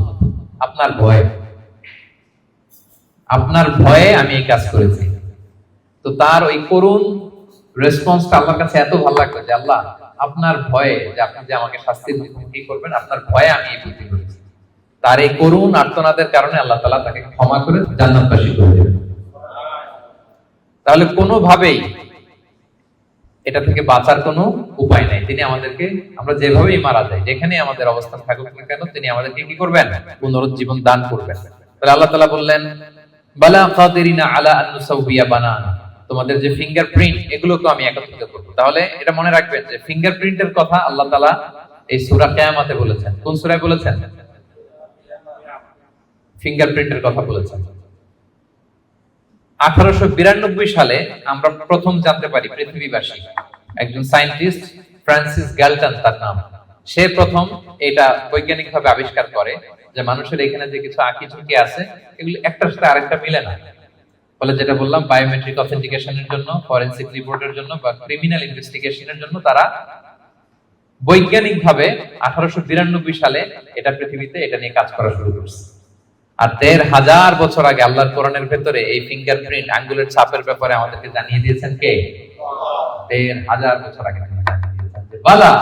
আপনার ভয়, আপনার ভয়ে আমি এই কাজ করেছি। তো তার ওই করুণ রেসপন্সটা আল্লাহর কাছে এত ভালো লাগলো যে আল্লাহ আপনার ভয়ে, যে আপনি যে আমাকে শাস্তির মুখোমুখি করবেন, আপনার ভয়ে আমি এই বুদ্ধি করেছি। তার এই করুণ আর্তনাদের কারণে আল্লাহ তাআলা তাকে ক্ষমা করে জান্নাতবাসী করে দেবেন। তাহলে কোনোভাবেই এটা থেকে বাঁচার কোনো উপায় নাই। তিনি আমাদেরকে, আমরা যেভাবেই মারা যাই, যেখানে আমাদের অবস্থান থাকুক না কেন, তিনি আমাদেরকে কি করবেন? পুনরুজ্জীবন দান করবেন। তাহলে আল্লাহ তাআলা বললেন, বালা কাদিরিনা আলা আন নুসাউবিয়া বানানা, তোমাদের যে ফিঙ্গারপ্রিন্ট, এগুলোকে আমি একত্রিত করব। তাহলে এটা মনে রাখবেন যে ফিঙ্গারপ্রিন্টের কথা আল্লাহ তাআলা এই সূরা কিয়ামতে বলেছেন। কোন সূরায় বলেছেন? ফিঙ্গারপ্রিন্টের কথা বলেছেন। 1892 সালে আমরা প্রথম জানতে পারি, পৃথিবীবাসী, একজন সায়েন্টিস্ট ফ্রান্সিস গ্যালটন তার নাম, সে প্রথম এটা বৈজ্ঞানিকভাবে আবিষ্কার করে যে মানুষের এখানে যে কিছু আঁকিঝুঁকি আছে, এগুলো একটার সাথে আরেকটা মিলে না। ফলে যেটা বললাম, বায়োমেট্রিক অথেন্টিকেশনের জন্য, ফরেনসিক রিপোর্টের জন্য বা ক্রিমিনাল ইনভেস্টিগেশনের জন্য তারা বৈজ্ঞানিকভাবে 1892 সালে এটা পৃথিবীতে এটা নিয়ে কাজ করা শুরু করছে। আর 1500 বছর আগে আল্লাহর কোরআনের ভেতরে এই ফিঙ্গারপ্রিন্ট, আঙ্গুলের ছাপের ব্যাপারে আমাদেরকে জানিয়ে দিয়েছেন কে? 1500 বছর আগে তিনি জানিয়ে দিয়েছেন যে বালা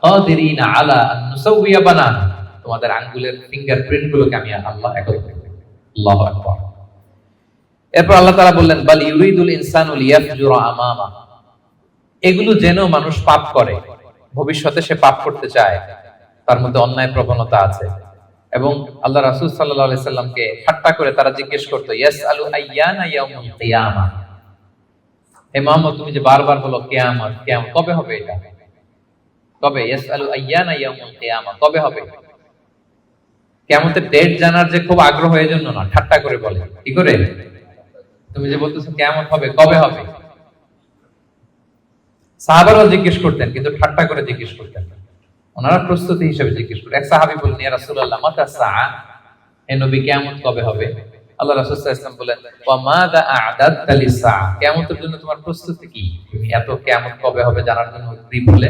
কাদিরিনা আলা আন নুসাউইয়া বানানা, তোমাদের আঙ্গুলের ফিঙ্গারপ্রিন্ট গুলোকে আমি আল্লাহ একত্রিত করব। আল্লাহু আকবার। এরপর আল্লাহ তাআলা বললেন, বাল ইউরিদুল ইনসানু লিয়াফজুরা আমামা, এগুলো যেন মানুষ পাপ করে, ভবিষ্যতে সে পাপ করতে চায়, তার মধ্যে অন্যায় প্রবণতা আছে। এবং আল্লাহ রাসূল সাল্লাল্লাহু আলাইহি সাল্লামকে ঠাট্টা করে তারা জিজ্ঞেস করতো, ইয়াসআলু আইয়ানা ইয়াউমুল কিয়ামা, হে মুহাম্মদ তুমি যে বারবার বলো কিয়ামত কিয়ামত, কবে হবে এটা? কবে? ইয়াসআলু আইয়ানা ইয়াউমুল কিয়ামা, কবে হবে? কিয়ামতের ডেট জানার যে খুব আগ্রহ, এই জন্য না, ঠাট্টা করে বলে। কি করে? তুমি যে বলতেছো কিয়ামত হবে, কবে হবে? সাহাবারাও জিজ্ঞেস করতেন, কিন্তু ঠাট্টা করে জিজ্ঞেস করতেন, ওনারা প্রস্তুতি হিসেবে জিজ্ঞেস করতেন। এক সাহাবী বললেন, ইয়া রাসূলুল্লাহ মাতা সাআ, হে নবী কিয়ামত কবে হবে? আল্লাহ রাসূল সাল্লাল্লাহু আলাইহি ওয়াসাল্লাম বলেন, ওয়া মাযা আ'দাদতা লিস-সাআ, কিয়ামতের জন্য তোমার প্রস্তুতি কি? তুমি এত কিয়ামত কবে হবে জানার জন্য কি বললে?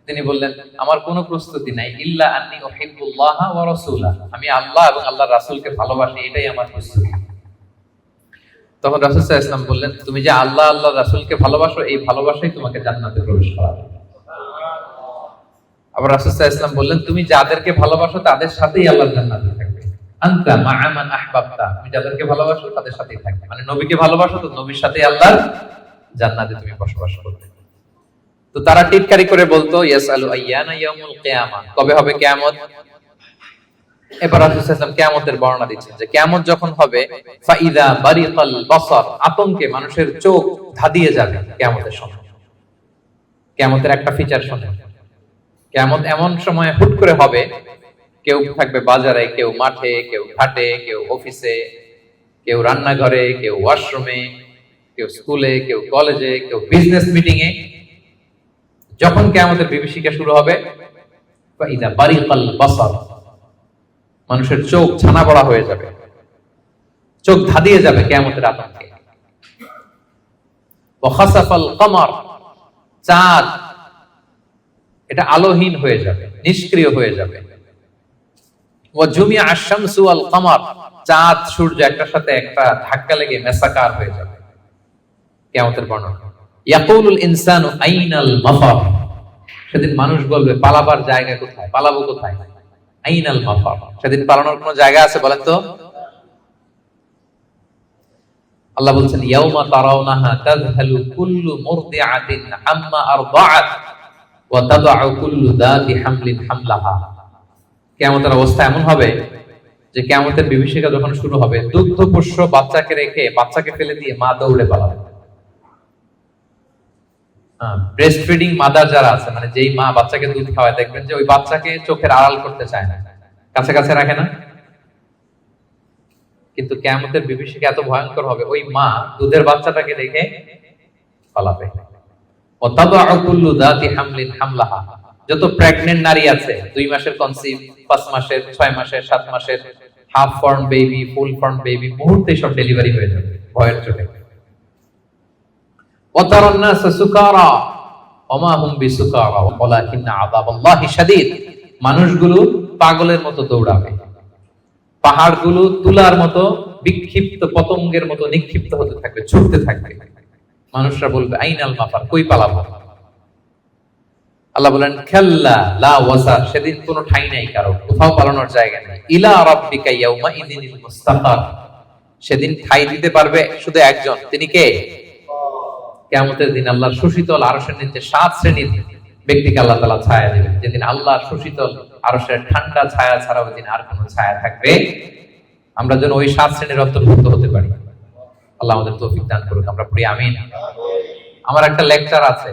তিনি বললেন, আমার কোনো প্রস্তুতি নাই, ইল্লা আন্নী উহিব্বুল্লাহ ওয়া রাসূলা, আমি আল্লাহ এবং আল্লাহর রাসূলকে ভালোবাসি, এটাই আমার প্রস্তুতি। তখন রাসূল সাল্লাল্লাহু আলাইহি ওয়াসাল্লাম বললেন, তুমি যে আল্লাহ আল্লাহর রাসূলকে ভালোবাসো, এই ভালোবাসাই তোমাকে জান্নাতে প্রবেশ করাবে। আবার রাসূল সাল্লাল্লাহু আলাইহি ওয়াসাল্লাম বললেন, তুমি যাদেরকে ভালোবাসো তাদের সাথেই আল্লাহর জান্নাতে থাকবে। আনতা মা'a মান আহবাবতা, তুমি যাদেরকে ভালোবাসো তাদের সাথেই থাকবে, মানে নবীকে ভালোবাসো তো নবীর সাথেই আল্লাহর জান্নাতে তুমি বসবাস করবে। তো তারা টিটকারি করে বলতো, ইয়াসআলু আইয়ানা ইয়াউমুল কিয়ামা, কবে হবে কিয়ামত? এবার রাসূল সাল্লাল্লাহু আলাইহি ওয়াসাল্লাম কিয়ামতের বর্ণনা দিচ্ছেন যে কিয়ামত যখন হবে, ফাইদা বারিকাল বাসার, আতঙ্কে মানুষের চোখ ধাঁধিয়ে যাবে কিয়ামতের সময়। কিয়ামতের একটা ফিচার শুনে, কিয়ামত এমন সময় হুট করে হবে, কেউ থাকবে বাজারে, কেউ মাঠে, কেউ ঘাটে, কেউ অফিসে, কেউ রান্নাঘরে, কেউ ওয়াশরুমে, কেউ স্কুলে, কেউ কলেজে, কেউ বিজনেস মিটিং এ। যখন কিয়ামতের বিভীষিকা শুরু হবে, ফাইদা বারিকাল বাসার, মানুষের চোখ ছানা বড়া হয়ে যাবে, চোখ ধাঁধিয়ে যাবে কিয়ামতের আতঙ্কে। ওয়া খাসাফাল কমার, চাঁদ এটা আলোহীন হয়ে যাবে, নিষ্ক্রিয় হয়ে যাবে। ওয়া জুমিআ আশ-শামসু ওয়াল কমার, চাঁদ সূর্য একটার সাথে একটা ধাক্কা লেগে মেসাকার হয়ে যাবে। কিয়ামতের বর্ণনা, ইয়াকুলুল ইনসানু আইনাল মাফার, সেদিন মানুষ বলবে পালাবার জায়গা কোথায়, পালাবো কোথায়? আইনাল মাফার, সেদিন পালানোর কোনো জায়গা আছে বলেন তো? আল্লাহ বলছেন, ইয়াউমা তারাউনাহা তাযহালু কুল্লু মুরদিআতিন আম্মা আরদাআত ওয়া তাদউ কুল্লু যাতি হামলিন হামলাহা। কিয়ামতের অবস্থা এমন হবে যে কিয়ামতের বিভীষিকা যখন শুরু হবে, দুগ্ধপোষ্য বাচ্চাকে রেখে, বাচ্চাকে ফেলে দিয়ে মা দৌড়ে পালাবে। ব্রেস্ট ফিডিং মাদার যারা আছে, মানে যেই মা বাচ্চাকে দুধ খাওয়ায়, দেখবেন যে ওই বাচ্চাকে চোখের আড়াল করতে চায় না, কাছে কাছে রাখে না। কিন্তু কিয়ামতের বিভীষিকা এত ভয়ঙ্কর হবে, ওই মা দুধের বাচ্চাটাকে রেখে পালাবে। ওয়া তাদউ কুল্লু যাতি হামলিন হামলাহা, যত প্রেগন্যান্ট নারী আছে, 2 মাসের কনসিভ, 5 মাসের, 6 মাসের, 7 মাসের, half form baby, full form baby, মুহূর্তেই সব ডেলিভারি হয়ে যাবে ভয়ের চোটে। ওয়াতারান নাস সুকারা ওমা হুম বিসুকারা ওয়ালাকিন্না আযাবাল্লাহি শাদীদ, মানুষগুলো পাগলের মতো দৌড়াবে, পাহাড়গুলো তুলার মতো বিক্ষিপ্ত পতঙ্গের মতো নিক্ষিপ্ত হতে থাকবে, ছুটতে থাকবে। মানুষরা বলবে আইনাল মাফার, কই পালাবো? আল্লাহ বলেন, খাল্লা লা ওয়াসার, সেদিন কোনো ঠাঁই নাই কারো, কোথাও পালানোর জায়গা নেই। ইলা রাব্বিকা ইয়াউমা ইযিনিল মুস্তাকার, সেদিন ঠাঁই দিতে পারবে শুধু একজন, তিনি কে? কিয়ামতের দিন আল্লাহর সুশীতল আরশের নিচে 7 শ্রেণীর ব্যক্তিকে আল্লাহ তাআলা ছায়া দিবেন, যেদিন আল্লাহর সুশীতল আরশের ঠান্ডা ছায়া ছাড়া ওই দিন আর কোনো ছায়া থাকবে। আমরা যেন ওই 7 শ্রেণীর অন্তর্ভুক্ত হতে পারি। আল্লাহ আমাদের তৌফিক দান করুন, আমরা পড়ি আমিন। আমার একটা লেকচার আছে,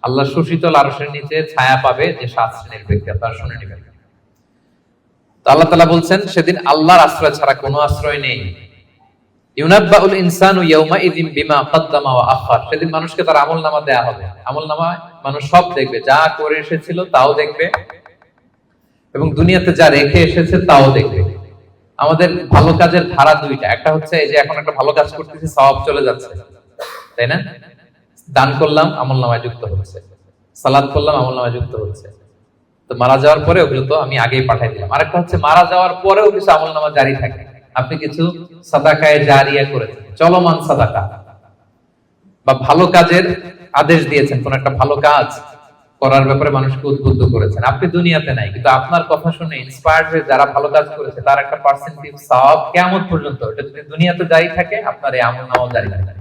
আল্লাহর সুশীতল আরশের নিচে ছায়া পাবে যে 7 শ্রেণীর ব্যক্তি, আপনারা শুনে নেবেন। তো আল্লাহ তাআলা বলছেন সেদিন আল্লাহর আশ্রয় ছাড়া কোনো আশ্রয় নেই। ইউনাব্বাউল ইনসানু ইয়াউমাইযিন বিমা কদ্দামা ওয়া আখার, সেদিন মানুষকে তার আমলনামা দেয়া হবে। আমলনামা মানুষ সব দেখবে, যা করে এসেছিল তাও দেখবে এবং দুনিয়াতে যা রেখে এসেছে তাও দেখবে। আমাদের ভালো কাজের ধারা দুইটা, একটা হচ্ছে এই যে এখন একটা ভালো কাজ করতেছি সওয়াব চলে যাচ্ছে, তাই না? দান করলাম আমলনামায় যুক্ত হচ্ছে, সালাত করলাম আমলনামায় যুক্ত হচ্ছে। তো মারা যাওয়ার পরে ওগুলো তো আমি আগেই পাঠিয়ে দিলাম। আরেকটা হচ্ছে মারা যাওয়ার পরেও কিছু আমলনামা জারি থাকে। আপনি কিছু সাদাকায়ে জারিয়া করেছেন, চলমান সাদাকা, বা ভালো কাজের আদেশ দিয়েছেন, কোন একটা ভালো কাজ করার ব্যাপারে মানুষকে উদ্বুদ্ধ করেছেন। আপনি দুনিয়াতে নাই, কিন্তু আপনার কথা শুনে ইন্সপায়ার্ড হয়ে যারা ভালো কাজ করেছে তার একটা পার্সেন্টেজ সওয়াব কিয়ামত পর্যন্ত, এটা যদি দুনিয়াতে জারি থাকে আপনার এই আমলনামাও জারি থাকে।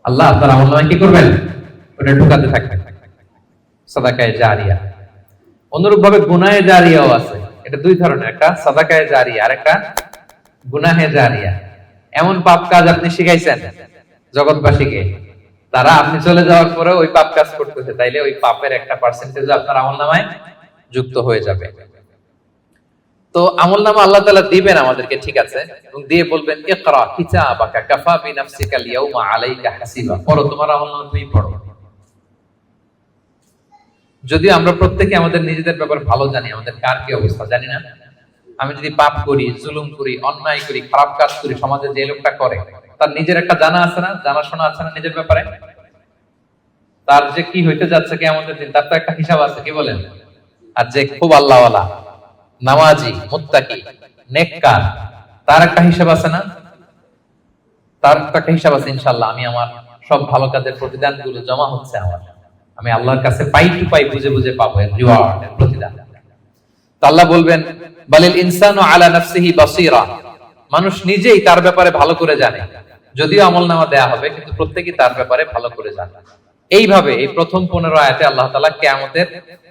আল্লাহ আপনার আমলনামায় কি করবেন? ওটা ঢুকাতে থাকবেন, সাদাকায়ে জারিয়া। অনুরূপ ভাবে গুনাহে জারিয়াও আছে, এটা দুই ধরনের, একটা সাদাকায়ে জারিয়া আর একটা গুনাহে জারিয়া। এমন পাপ কাজ আপনি শিখাইছেন জগৎবাসীকে, তারা আপনি চলে যাওয়ার পরে ওই পাপ কাজ করতেছে, তাইলে ওই পাপের একটা পার্সেন্টেজ আপনার আমলনামায় যুক্ত হয়ে যাবে। তো আমলনামা আল্লাহ তাআলা দিবেন আমাদেরকে, ঠিক আছে, এবং দিয়ে বলবেন ইকরা কিতাবাকা কাফা বিনাফসিকা আল-ইয়াউমা আলাইকা হাসিবা, পড়ো তোমার আমলনামা তুমি পড়ো। যদিও আমরা প্রত্যেকে আমাদের নিজেদের ব্যাপারে ভালো জানি, আমাদের কার কি অবস্থা জানি না। আমি যদি পাপ করি, জুলুম করি, অন্যায় করি, খারাপ কাজ করি, সমাজে যে লোকটা করে তার নিজের একটা জানা আছে না, জানাশোনা আছে না নিজের ব্যাপারে, তার যে কি হইতে যাচ্ছে কিয়ামতের দিন তার তো একটা হিসাব আছে, কি বলেন? আর যে খুব আল্লাহওয়ালা, নামাজি, মুত্তাকি, নেককার, তার একটা হিসাব আছে না? তার একটা হিসাব আছে, ইনশাআল্লাহ আমি আমার সব ভালো কাজের প্রতিদানগুলো জমা হচ্ছে আমার, আমি আল্লাহর কাছে পাই টু পাই বুঝে বুঝে পাবো এর রিওয়ার্ড, এর প্রতিদান। তো আল্লাহ বলবেন বালিল ইনসানু আলা নাফসিহি বাসীরা, মানুষ নিজেই তার ব্যাপারে ভালো করে জানে। যদিও আমলনামা দেয়া হবে কিন্তু প্রত্যেকেই তার ব্যাপারে ভালো করে জানে। এইভাবে এই প্রথম 15 আয়াতে আল্লাহ তাআলা কিয়ামতের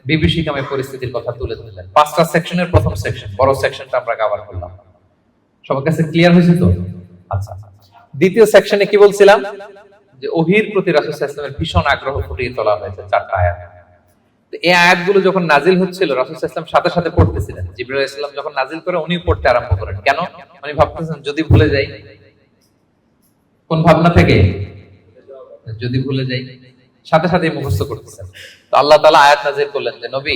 বিভীষিকাময় পরিস্থিতির কথা তুলে ধরলেন। 5টা সেকশনের প্রথম সেকশন, বড় সেকশনটা আমরা কভার করলাম। সবার কাছে ক্লিয়ার হয়েছে তো? আচ্ছা, দ্বিতীয় সেকশনে কি বলছিলাম? যে ওহীর প্রতি রাসূল সাল্লাল্লাহু আলাইহি ওয়াসাল্লামের ভীষণ আগ্রহ ফুটিয়ে তোলা হয়েছে 4টা আয়াত। তো এই আয়াতগুলো যখন নাজিল হচ্ছিল রাসূল সাল্লাল্লাহু আলাইহি ওয়াসাল্লাম সাথে সাথে পড়তেছিলেন। জিবরাইল আলাইহিস সালাম যখন নাজিল করে উনি পড়তে আরম্ভ করেন। কেন? উনি ভাবতেছেন যদি ভুলে যাই। কোন ভাবনা থেকে? যদি ভুলে যাই, সাথে সাথে মুখস্থ করতেছেন। তো আল্লাহ তাআলা আয়াত নাযিল করলেন যে নবী,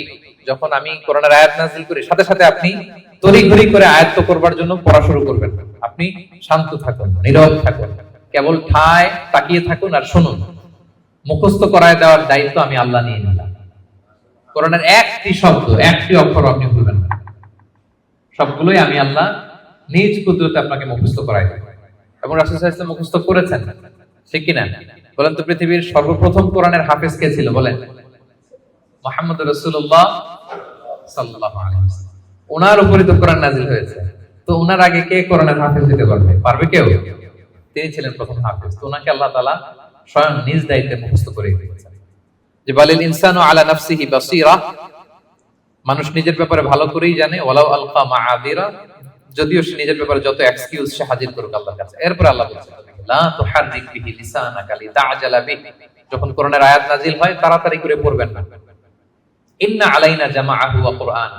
যখন আমি কোরআনের আয়াত নাযিল করি সাথে সাথে আপনি তড়িঘড়ি করে আয়াত করার জন্য পড়া শুরু করবেন। আপনি শান্ত থাকুন, নীরব থাকুন, কেবল ঠায় তাকিয়ে থাকুন আর শুনুন। মুখস্থ করায় দেওয়ার দায়িত্ব আমি আল্লাহ নিয়ে নিলাম। কোরআনের একটি শব্দ, একটি অক্ষর আপনি ভুলবেন না, সবগুলোই আমি আল্লাহ নিজ কুদরতে আপনাকে মুখস্থ করাই দেব। এবং রাসূল সাল্লাল্লাহু আলাইহি ওয়াসাল্লাম মুখস্থ করেছেন, ঠিক কি না? বলেন তো, পৃথিবীর সর্বপ্রথম কোরআনের হাফেজ কে ছিল? বলেন। মুহাম্মদ রাসূলুল্লাহ সাল্লাল্লাহু আলাইহি ওয়াসাল্লাম। ওনার উপরে তো কোরআন নাযিল হয়েছে, তো ওনার আগে কে কোরআনের হাফেজ দিতে পারবে? পারবে কেউ? তিনি ছিলেন প্রথম হাফেজ। তো ওনাকে আল্লাহ তাআলা স্বয়ং নিজ দায়িত্বে মুখস্থ করে দিয়েছেন। যে বালিল ইনসানু আলা নাফসিহি বাসীরা, মানুষ নিজের ব্যাপারে ভালো করেই জানে। ওয়ালাউ আলকা মাআযিরা, যদিও সে নিজের ব্যাপারে যত এক্সকিউজ সে হাজির করুক আল্লাহর কাছে। এরপর আল্লাহ বলেছেন লা তুহাররিক বিহি লিসানাকা লিতা'জালা বিহি, যখন কোরআনের আয়াত নাযিল হয় তাড়াতাড়ি করে পড়বেন না। ইন্না আলাইনা জামাআহু ওয়া কুরআন,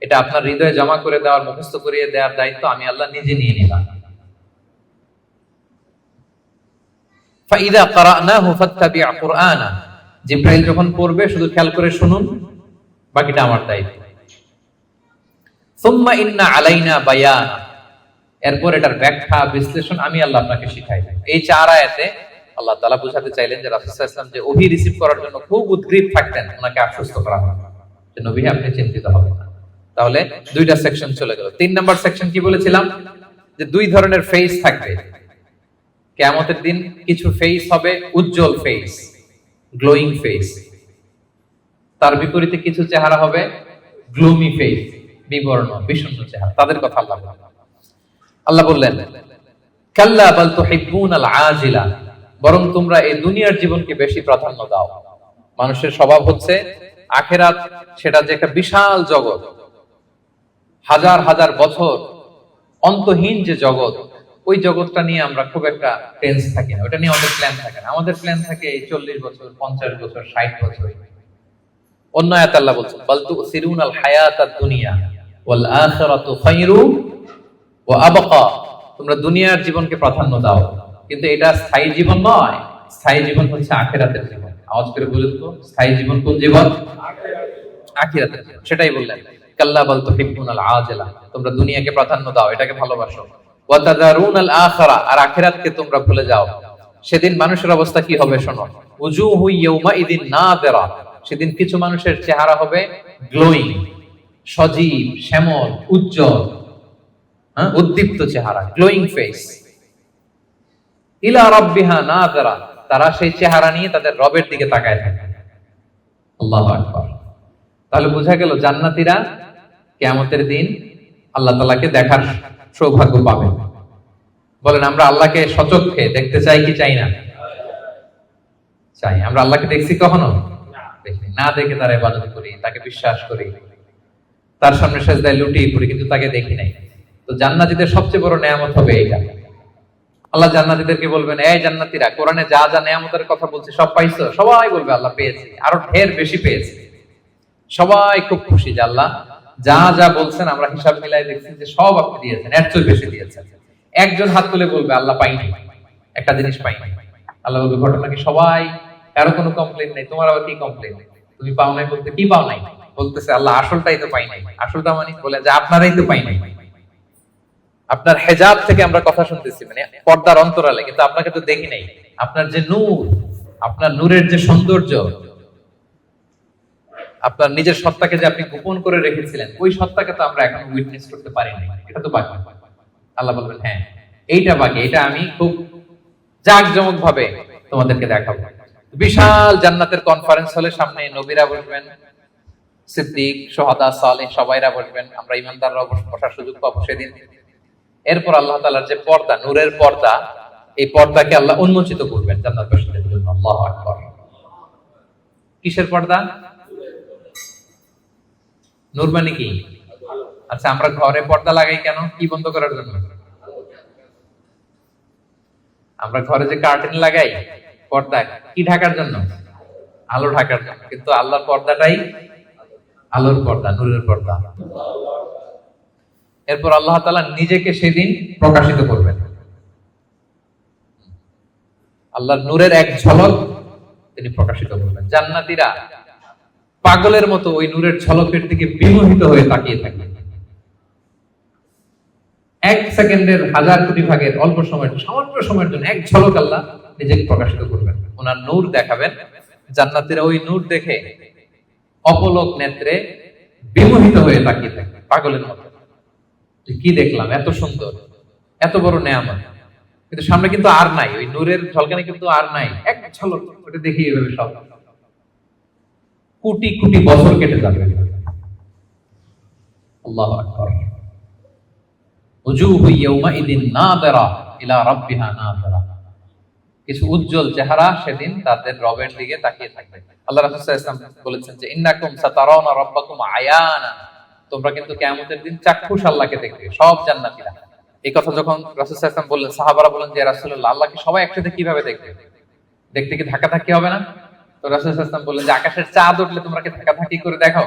এটা আপনার হৃদয়ে জমা করে দেওয়ার, মুখস্থ করিয়ে দেওয়ার দায়িত্ব আমি আল্লাহ নিজে নিয়ে নিলাম। ফাইদা ক্বারানাহু ফাত্তাবি' কুরআনা, জিবরাইল যখন পড়বে শুধু খেয়াল করে শুনুন, বাকিটা আমার দায়িত্ব। সুম্মা ইন্না আলাইনা বায়ানা, এরপর এটার ব্যাখ্যা বিশ্লেষণ আমি আল্লাহ আপনাকে শিখাই দেব। এই 4 আয়াতে আল্লাহ তাআলা বুঝাতে চাইলেন যে রাসূল সাল্লাল্লাহু আলাইহি ওয়াসাল্লাম যে ওহী রিসিভ করার জন্য খুব উদ্গ্রীব থাকতেন, ওনাকে আশ্বস্ত করা হয় যে নবী আপনি চিন্তিত হবেন না। তাহলে 2টা সেকশন চলে গেল। 3 নাম্বার সেকশন কি বলেছিলাম? যে 2 ধরনের ফেস থাকবে কিয়ামতের দিন। কিছু ফেস হবে উজ্জ্বল ফেস, গ্লোয়িং ফেস। তার বিপরীতে কিছু চেহারা হবে গ্লুমি ফেস, বিবর্ণ, বিষণ্ণ চেহারা। তাদের কথা আল্লাহ বললেন কাল্লা বাল তুহিব্বুনাল আজিলা, বরং তোমরা এই দুনিয়ার জীবনকে বেশি প্রাধান্য দাও। মানুষের স্বভাব হচ্ছে আখিরাত সেটা যে একটা বিশাল জগৎ, হাজার হাজার বছর অন্তহীন যে জগৎ, ওই জগৎটা নিয়ে আমরা খুব একটা টেন্স থাকি না, ওটা নিয়ে আমাদের প্ল্যান থাকে না। আমাদের প্ল্যান থাকে 40 বছর, 50 বছর, 60 বছর। অন্য আয়াতে আল্লাহ বলছেন বাল তুসিরুনাল হায়াতাদ দুনিয়া ওয়াল আখিরাতু খায়রু ওয়া আবকা। তোমরা দুনিয়ার জীবনকে প্রাধান্য দাও, কিন্তু এটা স্থায়ী জীবন নয়। স্থায়ী জীবন হচ্ছে আখিরাতের জীবন। আওয়াজ করে বলুন তো, স্থায়ী জীবন কোন জীবন? আখিরাতের জীবন। সেটাই বললেন, কাল্লা বাল তুহিব্বুনাল আজিলা, তোমরা দুনিয়াকে প্রাধান্য দাও, এটাকে ভালোবাসো। ওয়া তাযারুনাল আখিরা, আর আখিরাতকে তোমরা ভুলে যাও। সেদিন মানুষের অবস্থা কি হবে শোনো, উজুহু ইয়াউমা ইদিন নাদিরা, সেদিন কিছু মানুষের চেহারা হবে গ্লোয়িং, সজীব, শ্যামল, উজ্জ্বল, উদ্দীপ্ত চেহারা, গ্লোয়িং ফেস। ইলা রাব্বিহা নাযিরা, তারা সেই চেহারা নিয়ে তাদের রবের দিকে তাকায় থাকে। আল্লাহু আকবার। তাহলে বোঝা গেল জান্নাতীরা কিয়ামতের দিন আল্লাহ তাআলাকে দেখার সৌভাগ্য পাবে। বলেন, আমরা আল্লাহকে সচক্ষে দেখতে চাই কি চাই না? চাই। আমরা আল্লাহকে দেখছি কখনো? দেখি না। দেখে তার ইবাদত করি, তাকে বিশ্বাস করি, তার সামনে সেজদায় লুটিয়ে পড়ি, কিন্তু তাকে দেখি নাই। তো জান্নাতীদের সবচেয়ে বড় নেয়ামত হবে এইটা। আল্লাহ জান্নাতীদেরকে বলবেন, এই জান্নাতীরা, কোরআনে যা যা নেয়ামতের কথা বলছে সব পাইছো? সবাই বলবে আল্লাহ পেয়েছি, আরো ঢের বেশি পেয়েছি। সবাই খুব খুশি যে আল্লাহ যা যা বলছেন আমরা হিসাব মিলাই দেখছি যে সব আপনি দিয়েছেন, এর চেয়ে বেশি দিয়েছেন। একজন হাত তুলে বলবে আল্লাহ পাইনি, একটা জিনিস পাইনি। আল্লাহ বলবে, ঘটনা কি? সবাই, কারো কোনো কমপ্লেইন নেই, তোমার আবার কি কমপ্লেইন? তুমি পাও নাই বলতে কি পাও নাই? বলতেছে আল্লাহ আসলটাই তো পাই নাই। আসলটা মানে বলে যে আপনারাই তো পাই নাই। আপনার হেজাব থেকে আমরা কথা শুনতেছি, মানে পর্দার অন্তরালে, কিন্তু আপনাকে তো দেখি নাই। আপনার যে নূর, আপনার নূরের যে সৌন্দর্য, আপনার নিজের সত্তাকে যে আপনি গোপন করে রেখেছিলেন, ওই সত্তাকে তো আমরা এখনো উইটনেস করতে পারিনি। এটা তো বাকি। আল্লাহ বলবেন, হ্যাঁ এইটা বাকি, এটা আমি খুব জাঁকজমক ভাবে তোমাদেরকে দেখাবো। বিশাল জান্নাতের কনফারেন্স হলে সামনে নবীরা বসবেন, সিদ্দিক, শুহাদা, সালেহ সবাইরা বসবেন, আমরা ইমানদাররাও বসার সুযোগ পাবো সেদিন। এরপর আল্লাহ তাআলার যে পর্দা, নূরের পর্দা, এই পর্দাকে আল্লাহ উন্মোচিত করবেন জান্নাতবাসীদের জন্য। আল্লাহু আকবার। কিসের পর্দা? নূর মানে কি? আচ্ছা, আমরা ঘরে পর্দা লাগাই কেন? কি বন্ধ করার জন্য? আমরা ঘরে যে কার্টেন লাগাই, পর্দা কি ঢাকার জন্য? আলো ঢাকার জন্য। কিন্তু আল্লাহর পর্দাটাই আলোর পর্দা, নূরের পর্দা। এরপর আল্লাহ তাআলা নিজেকে সেদিন প্রকাশিত করবেন। আল্লাহর নূরের এক ঝলক তিনি প্রকাশিত করবেন। জান্নাতীরা পাগলের মতো ওই নূরের ঝলকের দিকে বিমোহিত হয়ে তাকিয়ে থাকবে। এক সেকেন্ডের হাজার কোটি ভাগের অল্প সময়ের, সামান্য সময়ের জন্য এক ঝলক আল্লাহ নিজেকে প্রকাশিত করবেন, ওনার নূর দেখাবেন। জান্নাতীরা ওই নূর দেখে অপলক নেত্রে বিমোহিত হয়ে তাকিয়ে থাকবে পাগলের মতো। কি দেখলাম, এত সুন্দর, এত বড় নেয়ামত, কিন্তু সামনে কিন্তু আর নাই, ওই নূরের ঝলকানি কিন্তু আর নাই। এক ঝলক ওটা দেখি এভাবে সব কোটি কোটি বছর কেটে যাবে। আল্লাহু আকবার। উজুহু ইয়াউমাইদিন নাযিরা ইলা রাব্বিহা নাযিরা, কিছু উজ্জ্বল চেহারা সেদিন তাদের রবের দিকে তাকিয়ে থাকবে। আল্লাহ রাসূল সাল্লাল্লাহু আলাইহি ওয়াসাল্লাম বলেছেন যে ইন্নাকুম সাতারাউনা রাব্বাকুম আয়ানা, তোমরা কিন্তু কিয়ামতের দিন চাক্ষুষ আল্লাহকে দেখবে, সব জান্নাতীরা। এই কথা যখন রাসূল সাল্লাল্লাহু আলাইহি ওয়াসাল্লাম বললেন, সাহাবারা বলেন যে রাসূলুল্লাহ, আল্লাহকে সবাই একসাথে কিভাবে দেখবে? দেখতে কি ধাক্কাধাক্কি হবে না? তো রাসূল সাল্লাল্লাহু আলাইহি ওয়াসাল্লাম বললেন যে আকাশের চাঁদ উঠলে তোমরা কি ধাক্কাধাক্কি করে দেখাও?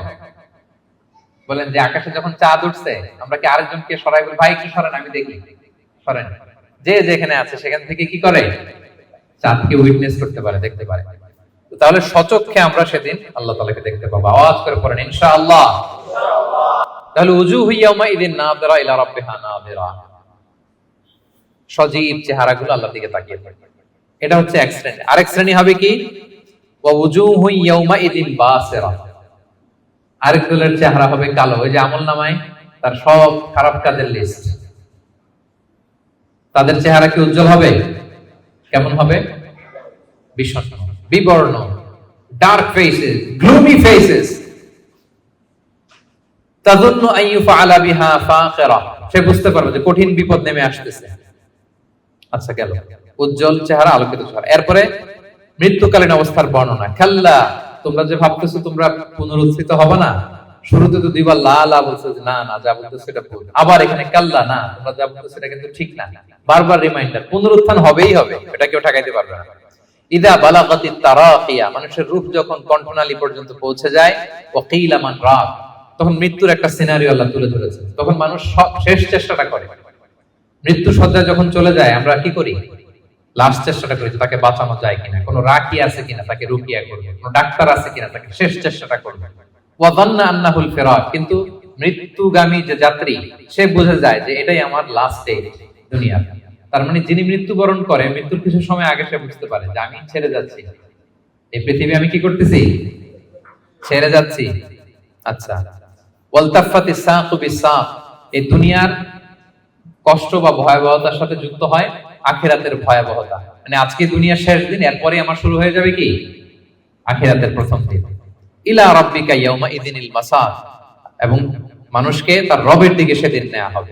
বলেন যে আকাশে যখন চাঁদ উঠছে আমরা কি আরেকজনকে সরাই বলি, ভাই একটু সরেন আমি দেখি? সরেন। যে যেখানে আছে সেখান থেকে কি করে? চাঁদকে উইটনেস করতে পারে, দেখতে পারে। তাহলে সচক্ষে আমরা সেদিন আল্লাহ তাআলাকে দেখতে পাবো। আওয়াজ করে পড়েন ইনশাআল্লাহ। তাহলে উজুহু ইয়াউমাইদিন নাযিরা ইলা রাব্বিহা নাযিরা, সজীব চেহারাগুলো আল্লাহর দিকে তাকিয়ে থাকবে। এটা হচ্ছে এক শ্রেণী। আরেক শ্রেণী হবে কি? ওয়া উজুহু ইয়াউমাইদিন বাসিরা, আরেক দলের চেহারা হবে কালো। ওই যে আমলনামায় তার সব খারাপ কাজের লিস্ট, তাদের চেহারা কি উজ্জ্বল হবে? কেমন হবে? বিষণ্ণ, বিবর্ণ, ডার্ক ফেসেস, গ্লুমি ফেসেস। তাযুন্নু আন ইউফআলা বিহা ফাকিরা, সে বুঝতে পারবে যে কঠিন বিপদ নেমে আসতেছে। আচ্ছা গেল। উজ্জ্বল চেহারা, আলোকিত চেহারা। এরপরে মৃত্যুকালীন অবস্থার বর্ণনা। কাল্লা, তোমরা যে ভাবতেছো তোমরা পুনরুত্থিত হবে না, শুরুতে তো দুইবার লা লা বলছো যে না না যা বলতেছো সেটা ভুল, আবার এখানে কাল্লা না তোমরা যা বলতেছো সেটা কিন্তু ঠিক না, বারবার রিমাইন্ডার, পুনরুত্থান হবেই হবে, এটা কেউ ঠেকাইতে পারবে না। ইদা বালাগাতিত তারাকিয়া, মানুষের রূহ যখন কণ্ঠনালী পর্যন্ত পৌঁছে যায়, ওয়াকিলা মান রাক, তখন মৃত্যুর একটা সিনারিও আল্লাহ তুলে ধরেছে। তখন মানুষ শেষ চেষ্টাটা করে, মৃত্যু সজ্জায় যখন চলে যায় আমরা কি করি, লাস্ট চেষ্টাটা করি তাকে বাঁচানো যায় কিনা, কোনো রাকি আছে কিনা তাকে রুকিয়া করবে, কোনো ডাক্তার আছে কিনা তাকে শেষ চেষ্টাটা করবে। ওয়া যান্না আন্নাহুল ফিরাক, কিন্তু মৃত্যুগামী যে যাত্রী সে বুঝে যায় যে এটাই আমার লাস্ট স্টেজ দুনিয়ার। তার মানে যিনি মৃত্যুবরণ করে মৃত্যুর কিছু সময় আগে সে বুঝতে পারে যে আমি ছেড়ে যাচ্ছি এই পৃথিবী, আমি কি করতেছি, ছেড়ে যাচ্ছি। আচ্ছা, ওয়ালতাফাতিস সাকু বিসাক, এই দুনিয়ার কষ্ট বা ভয়াবহতার সাথে যুক্ত হয় আখিরাতের ভয়াবহতা। মানে আজকে দুনিয়ার শেষ দিন, এরপরে আমার শুরু হয়ে যাবে কি আখিরাতের প্রথম দিন। ইলা রাব্বিকা ইয়াউমা ইযিনিল মাসাক, এবং মানুষকে তার রবের দিকে সেদিন নেওয়া হবে।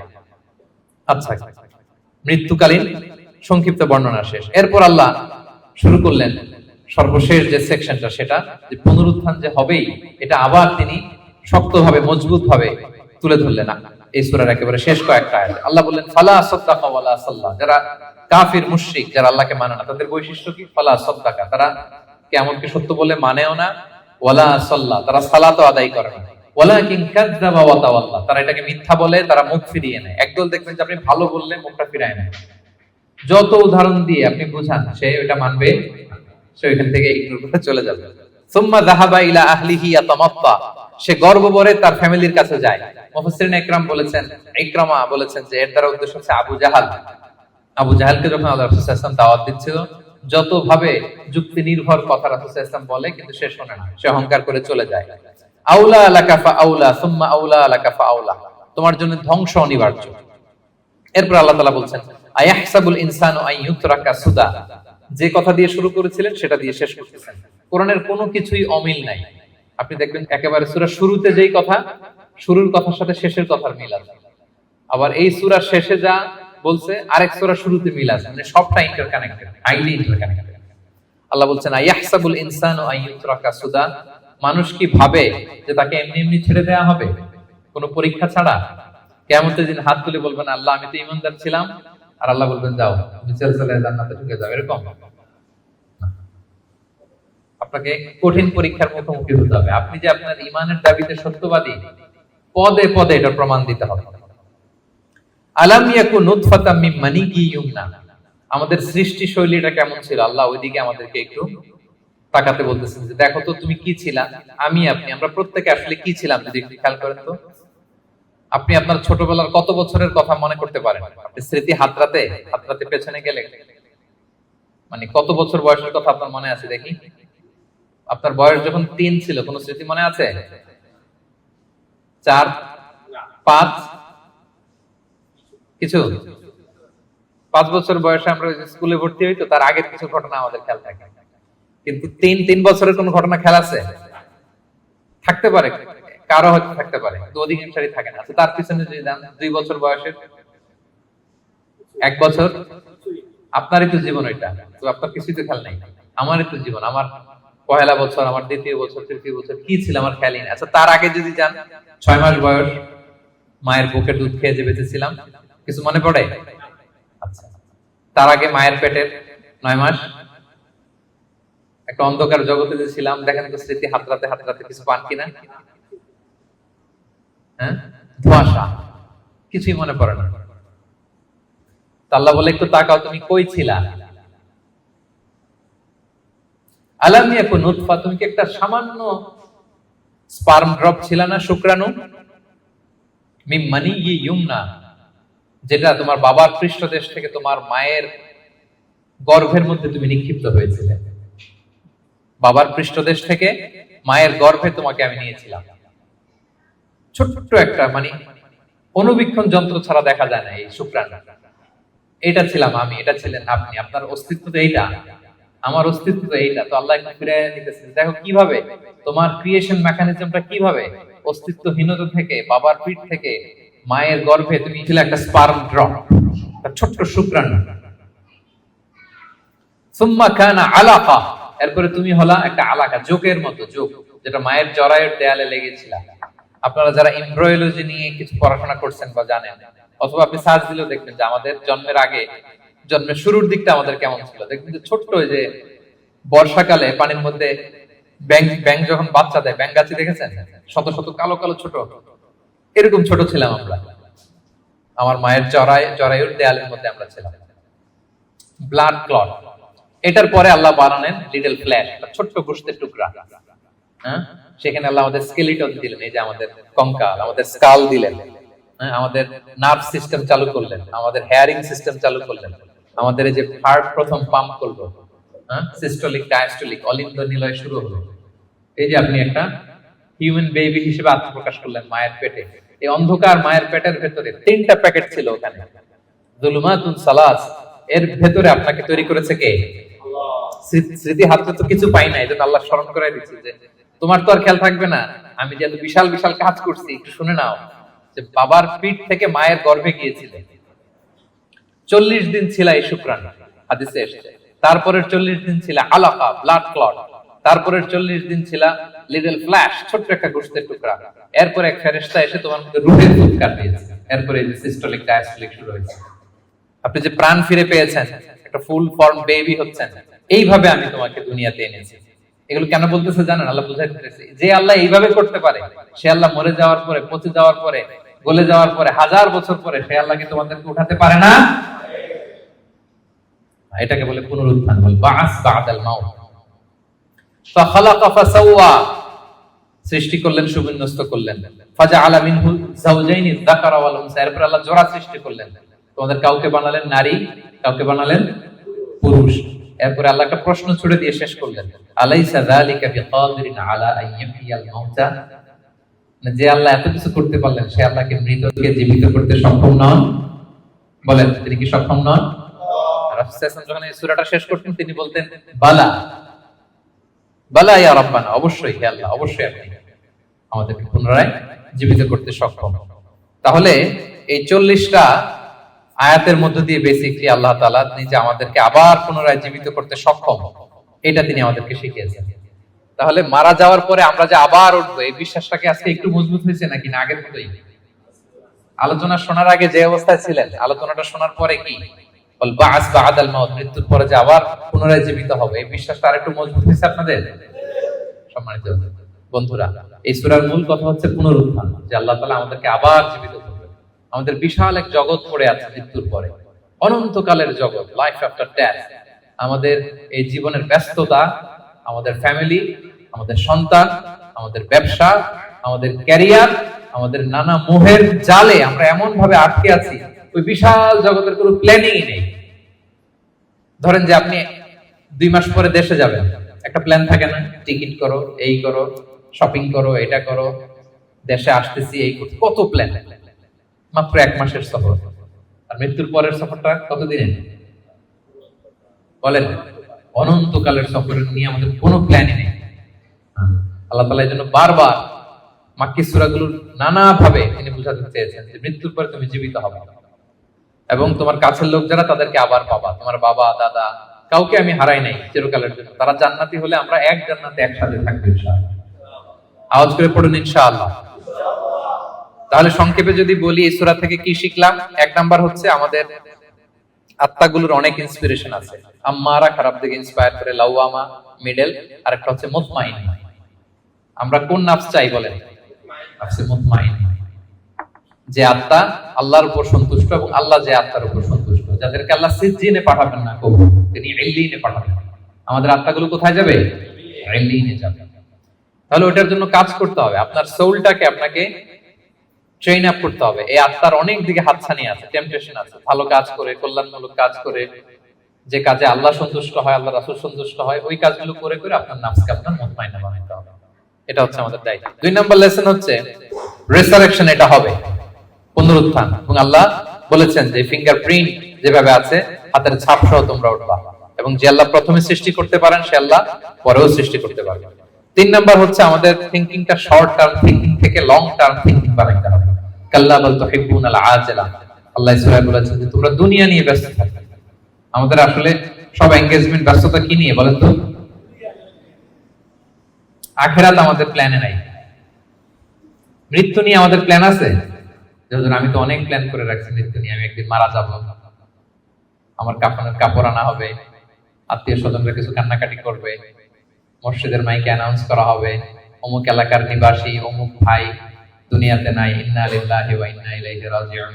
আচ্ছা, মৃত্যুকালীন সংক্ষিপ্ত বর্ণনা শেষ। এরপর আল্লাহ শুরু করলেন সর্বশেষ যে সেকশনটা, সেটা যে পুনরুত্থান যে হবেই, এটা আবার তিনি শক্তভাবে মজবুতভাবে তুলে ধরলেন এই সূরার একেবারে শেষ কয়েকটা আয়াতে। আল্লাহ বললেন ফালা সাদ্দাকা ওয়ালা সাল্লা, যারা কাফির মুশরিক, যারা আল্লাহকে মানে না, তাদের বৈশিষ্ট্য কি, ফালা সাদ্দাকা, তারা কিয়ামতকে সত্য বলে মানেও না, ওয়ালা সাল্লা, তারা সালাতও আদায় করে না, ওয়ালাকিন কাযযাবা ওয়া তাওয়াল্লা, তারা এটাকে মিথ্যা বলে, তারা মুখ ফিরিয়ে নেয়। একদল দেখবেন যে আপনি ভালো বললে মুখটা ফিরায় নেয়, যত উদাহরণ দিয়ে আপনি বুঝান সে ওটা মানবে, সে ওইখান থেকে ইগনোর করে চলে যাবে। সুম্মা যাহাবা ইলা আহলিহি ইয়াতামাত্তা, সে গর্বভরে তার ফ্যামিলির কাছে যায়। মুফাসসিরিন ইকরাম বলেছেন, ইকরামা বলেছেন যে এর দ্বারা উদ্দেশ্য হচ্ছে আবু জাহাল। আবু জাহালকে যখন আল্লাহ রাসূল সাল্লাল্লাহু আলাইহি ওয়াসাল্লাম দাওয়াত দিচ্ছিল, যত ভাবে যুক্তি নির্ভর কথা রাসূল সাল্লাল্লাহু আলাইহি ওয়াসাল্লাম বলে, কিন্তু সে শোনে না, সে অহংকার করে চলে যায়। আউলা লাকা ফা আউলা সুম্মা আউলা লাকা ফা আউলা, তোমার জন্য ধ্বংস অনিবার্য। এরপর আল্লাহ তাআলা বলছেন আয়াহসাবুল ইনসানু আন ইউতরাকা সুদা, যে কথা দিয়ে শুরু করেছিলেন সেটা দিয়ে শেষ করতেছেন। কোরআনের কোনো কিছুই অমিল নাই। আপনি দেখবেন একেবারে সূরার শুরুতে যেই কথা, শুরুর কথার সাথে শেষের কথার মিল আছে, আবার এই সূরার শেষে যা বলছে আরেক সূরার শুরুতে মিল আছে, মানে সবটা ইন্টারকানেক্টেড, হাইলি ইন্টারকানেক্টেড। আল্লাহ বলছেন আয়াহসাবুল ইনসানু আন ইউতরাকা সুদা, মানুষ কি ভাবে যে তাকে এমনি এমনি ছেড়ে দেওয়া হবে কোনো পরীক্ষা ছাড়া? কিয়ামতের দিন হাত তুলে বলবেন আল্লাহ আমি তো ঈমানদার ছিলাম, আর আল্লাহ বলবেন যাও তুমি চলে জান্নাতে ঢুকে যাও, এরকম? আপনাকে কঠিন পরীক্ষার মুখোমুখি হতে হবে। আপনি যে আপনার ঈমানের দাবিতে সত্যবাদী, পদে পদে এটা প্রমাণ দিতে হবে। আলাম ইয়াকুন নুতফাতাম মিন মানিয়্যি ইউমনা, আমাদের সৃষ্টি শৈলীটা কেমন ছিল আল্লাহ ওইদিকে আমাদেরকে একটু তাকাতে বলতেছেন যে দেখো তো তুমি কি ছিলা, আমি আপনি আমরা প্রত্যেকে আসলে কি ছিলাম, যদি একটু খেয়াল করেন তো। আপনি আপনার ছোটবেলার কত বছরের কথা মনে করতে পারেন? আপনি স্মৃতি হাতরাতে হাতরাতে পেছনে গেলে মানে কত বছর বয়সের কথা আপনার মনে আছে দেখি? আপনার বয়স যখন 3 ছিল কোন স্মৃতি মনে আছে? 4, 5 কিছু? 5 বছর বয়সে আমরা স্কুলে ভর্তি হই, তো তার আগের কিছু ঘটনা আমাদের খেয়াল থাকে, কিন্তু 3 বছরের কোন ঘটনা খেয়াল আছে? থাকতে পারে, কারো হয়তো থাকতে পারে, তো অধিকাংশই থাকে না। তার পিছনে যদি যান 2 বছর বয়সের, 1 বছর, আপনারই তো জীবন ওইটা, তো আপনার কিছুই তো খেয়াল নাই। আমারই তো জীবন, আমার পহেলা বছর, আমার দ্বিতীয় বছর, তৃতীয় বছর কি ছিল আমার খেয়ালই নেই। আচ্ছা, তার আগে যদি যান 6 মাস বয়স, মায়ের বুকের দুধ খেয়ে যে বেঁচেছিলাম, কিছু মনে পড়ে? আচ্ছা, তার আগে মায়ের পেটের 9 মাস একটা অন্ধকার জগতে যে ছিলাম, দেখেন তো স্মৃতি হাতরাতে হাতরাতে কিছু পান কিনা? হ্যাঁ, ধোঁয়াশা, কিছুই মনে পড়ে না। আল্লাহ বলে একটু তাকাও তুমি কই ছিলা। আলাম ইয়াকুন নুতফা, তুমি কি একটা সামান্য স্পার্ম ড্রপ ছিল না, শুক্রাণু? মিন মানিয়্যি ইউমনা, যেটা তোমার বাবার পৃষ্ঠদেশ থেকে তোমার মায়ের গর্ভের মধ্যে তুমি নিক্ষিপ্ত হয়েছিলে। বাবার পৃষ্ঠদেশ থেকে মায়ের গর্ভে তোমাকে আমি নিয়েছিলাম। ছোট্ট একটা মানে অনুবীক্ষণ যন্ত্র ছাড়া দেখা যায় না এই শুক্রাণু। এটা ছিলাম আমি, এটা ছিলেন আপনি, আপনার অস্তিত্ব তো এইটা, আমার অস্তিত্ব তো এইটা। তো আল্লাহ একটু ফিরে নিতেছেন, দেখো কিভাবে তোমার ক্রিয়েশন মেকানিজমটা, কিভাবে অস্তিত্বহীনতা থেকে, বাবার পিঠ থেকে মায়ের গর্ভে তুমি ছিলে একটা স্পার্ম ড্রপ, একটা ছোট্ট শুক্রাণু। সুম্মা কানা আলাকা, এরপরে তুমি হলা একটা আলাকা, জোকের মতো, জোক যেটা মায়ের জরায়ুর দেয়ালে লেগেছিল। আপনারা যারা এমব্রয়োলজি নিয়ে কিছু পড়াশোনা করছেন বা জানেন, অথবা আপনি সার্চ দিলেও দেখবেন যে আমাদের জন্মের আগে, জন্মের শুরুর দিকটা আমাদের কেমন ছিল। দেখবেন যে ছোট্ট, যে বর্ষাকালে পানির মধ্যে ব্যাং যখন বাচ্চা দেয়, ব্যাং গাছি দেখেছেন, শত শত কালো কালো ছোট, এরকম ছোট ছিলাম আমরা। আমার মায়ের জরায়ুর দেয়ালের মধ্যে আমরা ছিলাম। ব্লাড ক্লট, এটার পরে আল্লাহ বানালেন লিটল ফ্ল্যাশ, ছোট্ট গোশতের টুকরা। হ্যাঁ, সেখানে আল্লাহ আমাদের স্কেলিটন দিলেন, এই যে আমাদের কঙ্কাল, আমাদের স্কাল দিলেন। হ্যাঁ, আমাদের নার্ভ সিস্টেম চালু করলেন, আমাদের হেয়ারিং সিস্টেম চালু করলেন, আমাদের এই যে হার্ট প্রথম পাম্প করলো, হ্যাঁ, সিস্টোলিক ডায়াস্টোলিক অলিন্দ নিলয় শুরু হলো। এই যে আপনি একটা হিউম্যান বেবি হিসেবে আত্মপ্রকাশ করলেন মায়ের পেটে। এই অন্ধকার মায়ের পেটের ভেতরে 3টা প্যাকেট ছিল ওখানে, যুলুমাতুন সালাস, এর ভেতরে আপনাকে তৈরি করেছে কে? স্মৃতি হাতে তো কিছু পাই না, এজন্য আল্লাহ স্মরণ করাই দিচ্ছে যে তোমার তো আর খেয়াল থাকবে না, আমি যে এত বিশাল বিশাল কাজ করছি, একটু শুনে নাও। যে বাবার পিঠ থেকে মায়ের গর্ভে গিয়েছিলে, 40 দিন ছিল এই শুক্রাণু, হাদিসে এসেছে। তারপরের 40 দিন ছিল আলাকা, ব্লাড ক্লট। তারপরের 40 দিন ছিল লিটল ফ্ল্যাশ, ছোট্ট একটা গোশতের টুকরা। এরপর এক ফেরেশতা এসে তোমার মধ্যে রূহের ফুৎকার দিয়েছে। এরপরে এই যে সিস্টোলিক ডায়াস্টোলিক শুরু হয়েছে। আপনি যে প্রাণ ফিরে পেয়েছেন, একটা ফুল ফর্ম বেবি হচ্ছেন, এইভাবে আমি তোমাকে দুনিয়াতে এনেছি। এগুলো কেন বলতেছে জানেন? আল্লাহ বুঝাই দিতেছে যে আল্লাহ এইভাবে করতে পারে, সে আল্লাহ মরে যাওয়ার পরে, পচে যাওয়ার পরে, গলে যাওয়ার পরে, 1000 বছর পরে সে আল্লাহ কি তোমাদেরকে উঠাতে পারে না? এটাকে বলে পুনরুত্থান, বল বাস বাদাল মাউত। ফাখালাকা ফাসাওয়া, সৃষ্টি করলেন, সুবিন্যস্ত করলেন। ফাজআলা মিনহু যাওজাইনি যাকারা ওয়াল উনসা, এরপর আল্লাহ জোড়া সৃষ্টি করলেন। তোমাদের কাউকে বানালেন নারী, কাউকে বানালেন পুরুষ। এরপর আল্লাহ একটা প্রশ্ন ছুড়ে দিয়ে শেষ করলেন, আলাইসা যালিকা বিকাদিরিন আলা আইয়াহিয়াল মাউতা, যে আল্লাহ এত কিছু করতে পারলেন, সে আল্লাহকে মৃতকে জীবিত করতে সক্ষম নন? বলেন, তিনি কি সক্ষম নন? রাসূল যখন এই সূরাটা শেষ করতেন, তিনি বলতেন বালা বালা ইয়া রাব্বানা, অবশ্যই হে আল্লাহ, অবশ্যই আপনি আমাদেরকে পুনরায় জীবিত করতে সক্ষম। তাহলে এই 40টা আয়াতের মধ্য দিয়ে বেসিক্যালি আল্লাহ তাআলা নিজে আমাদেরকে আবার পুনরায় জীবিত করতে সক্ষম, এটা তিনি আমাদেরকে শিখিয়েছেন। তাহলে মারা যাওয়ার পরে আমরা যে আবার উঠবো, এই বিশ্বাসটাকে আজকে একটু মজবুত হয়েছে নাকি না আগের মতোই? আলোচনা শোনার আগে যে অবস্থায় ছিলেন, আলোচনাটা শোনার পরে কি বল বাস বাদাল মাউত, মৃত্যুর পরে যে আবার পুনরায় জীবিত হবে, এই বিশ্বাসটা আরেকটু মজবুত হয়েছে আপনাদের? সম্মানিত বন্ধুরা, এই সূরার মূল কথা হচ্ছে পুনরুত্থান, যে আল্লাহ তাআলা আমাদেরকে আবার জীবিত করবেন। আমাদের বিশাল এক জগৎ পড়ে আছে মৃত্যুর পরে, অনন্তকালের জগৎ, লাইফ আফটার ডেথ। আমাদের এই জীবনের ব্যস্ততা, আমাদের ফ্যামিলি, আমাদের সন্তান, আমাদের ব্যবসা, আমাদের ক্যারিয়ার, আমাদের নানা মোহের জালে আমরা এমন ভাবে আটকে আছি, ওই বিশাল জগতের কোনো প্ল্যানিংই নেই। ধরেন যে আপনি 2 মাস পরে দেশে যাবেন, একটা প্ল্যান থাকে না? টিকিট করো, এই করো, শপিং করো, এটা করো, দেশে আসতেছি, এই করতে, কত প্ল্যান। মাত্র 1 মাসের সফর। আর মৃত্যুর পরের সফরটা কতদিনের? বলেন, অনন্তকালের সফর নিয়ে আমাদের কোনো প্ল্যানই নেই। আল্লাহ তাআলা এজন্য বারবার মাক্কি সূরাগুলোর নানা ভাবে তিনি বুঝাতে চেয়েছেন যে মৃত্যুর পরে তুমি জীবিত হবে এবং তোমার কাছের লোক যারা, তাদেরকে আবার পাবা। তোমার বাবা, দাদা, কাউকে আমি হারাই নাই চিরকালের জন্য। তারা জান্নাতি হলে আমরা এক জান্নাতে একসাথে থাকবো ইনশাআল্লাহ। আওয়াজ করে পড়ুন ইনশাআল্লাহ। তাহলে সংক্ষেপে যদি বলি এই সূরা থেকে কি শিখলাম? 1 নাম্বার হচ্ছে আমাদের আত্মাগুলোর অনেক ইন্সপিরেশন আছে। আম্মারা খারাপ দিকে ইন্সপায়ার করে, লাওয়ামা মিডল, আর একটা হচ্ছে মুতমাইন। আমরা কোন নাফস চাই বলেন? নাফসে মুতমাইন, যে আত্মা আল্লাহর উপর সন্তুষ্ট এবং আল্লাহ যে আত্মার উপর সন্তুষ্ট, যাদেরকে আল্লাহ সিজ্জিনে পাঠাবেন না, কবুল, তিনি ইল্লিনে পাঠাবেন। আমাদের আত্মাগুলো কোথায় যাবে? ইল্লিনে যাবে। তাহলে ওটার জন্য কাজ করতে হবে, আপনার সোলটাকে আপনাকে ট্রেন আপ করতে হবে। এই আত্মার অনেক দিকে হাতছানি আছে, টেম্পটেশন আছে। ভালো কাজ করে, কল্যাণমূলক কাজ করে, যে কাজে আল্লাহ সন্তুষ্ট হয়, আল্লাহ রাসূল সন্তুষ্ট হয়, ওই কাজগুলো করে করে আপনার নাফসকে আপনার মুতমাইনা বানাতে হবে। এটা হচ্ছে আমাদের দায়িত্ব। 2 নাম্বার লেসন হচ্ছে রিসারেকশন, এটা হবে পুনরুত্থান। এবং আল্লাহ বলেছেন যে ফিঙ্গারপ্রিন্ট যেভাবে আছে, হাতের ছাপ সহ তোমরা উঠবা। এবং যে আল্লাহ প্রথমে সৃষ্টি করতে পারেন, সে আল্লাহ পরেও সৃষ্টি করতে পারবেন। 3 নাম্বার হচ্ছে আমাদের থিংকিংটা শর্ট টার্ম থিংকিং থেকে লং টার্ম থিংকিং বানাইতে হবে। কাল্লা বাল তুহিব্বুনাল আজিলা, আল্লাহ সূরায় বলেছেন যে তোমরা দুনিয়া নিয়ে ব্যস্ত থাকো। আমাদের আসলে সব এঙ্গেজমেন্ট ব্যস্ততা কি নিয়ে বলেন তো? আখিরাত আমাদের প্ল্যানে নাই। মৃত্যু নিয়ে আমাদের প্ল্যান আছে? যেমন আমি তো অনেক প্ল্যান করে রাখছি মৃত্যু নিয়ে, আমি একদিন মারা যাব, আমার কাফনের কাপড় আনা হবে, আত্মীয় স্বজনরা কিছু কান্নাকাটি করবে, মসজিদের মাইকে অ্যানাউন্স করা হবে অমুক এলাকার নিবাসী অমুক ভাই দুনিয়াতে নাই, ইন্না লিল্লাহি ওয়া ইন্না ইলাইহি রাজিউন,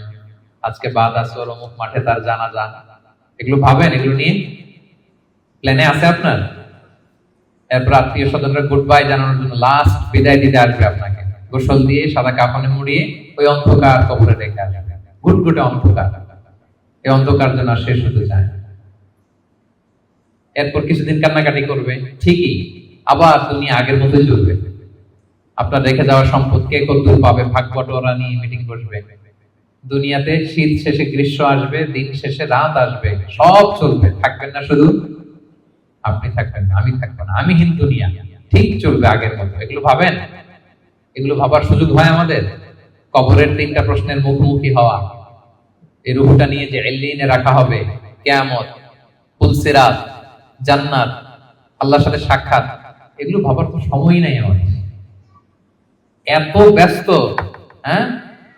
আজকে বাদ আসর অমুক মাঠে তার জানাজা। এগুলো ভাবেন? এগুলো নিয়ে প্ল্যানে আছে আপনার? এরপর আত্মীয় স্বজনরা গুড বাই জানানোর জন্য লাস্ট বিদায় দিতে আসবে আপনাকে, গোসল দিয়ে সাদা কাফনে মুড়িয়ে ওই অন্ধকার কবরে রেখে আসবে, ঘুটঘুটে অন্ধকার। এই অন্ধকার যেন শেষ হতে চায়। এরপর কিছুদিন কান্নাকাটি করবে, ঠিকই আবার দুনিয়া আগের মতোই চলবে। আপনার রেখে যাওয়া সম্পদ কে কতদূর পাবে ভাগ বটোয়ারা নিয়ে মিটিং বসবে। দুনিয়াতে শীত শেষে গ্রীষ্ম আসবে, দিন শেষে রাত আসবে, সব চলবে। থাকবেন না শুধু আপনি, থাকবেন না আমি, থাকবো না আমিহীন দুনিয়া, ঠিক চলবে আগের মতো। এগুলো ভাবেন? এগুলো ভাবার সুযোগ হয় আমাদের? কবরের 3টা প্রশ্নের মুখোমুখি হওয়া, এই রূহটা নিয়ে যে ইল্লিনে রাখা হবে, কিয়ামত, পুলসিরাত, জান্নাত, আল্লাহর সাথে সাক্ষাৎ, এগুলো ভাবার তো সময়ই নাই আমাদের। এত ব্যস্ত, হ্যাঁ?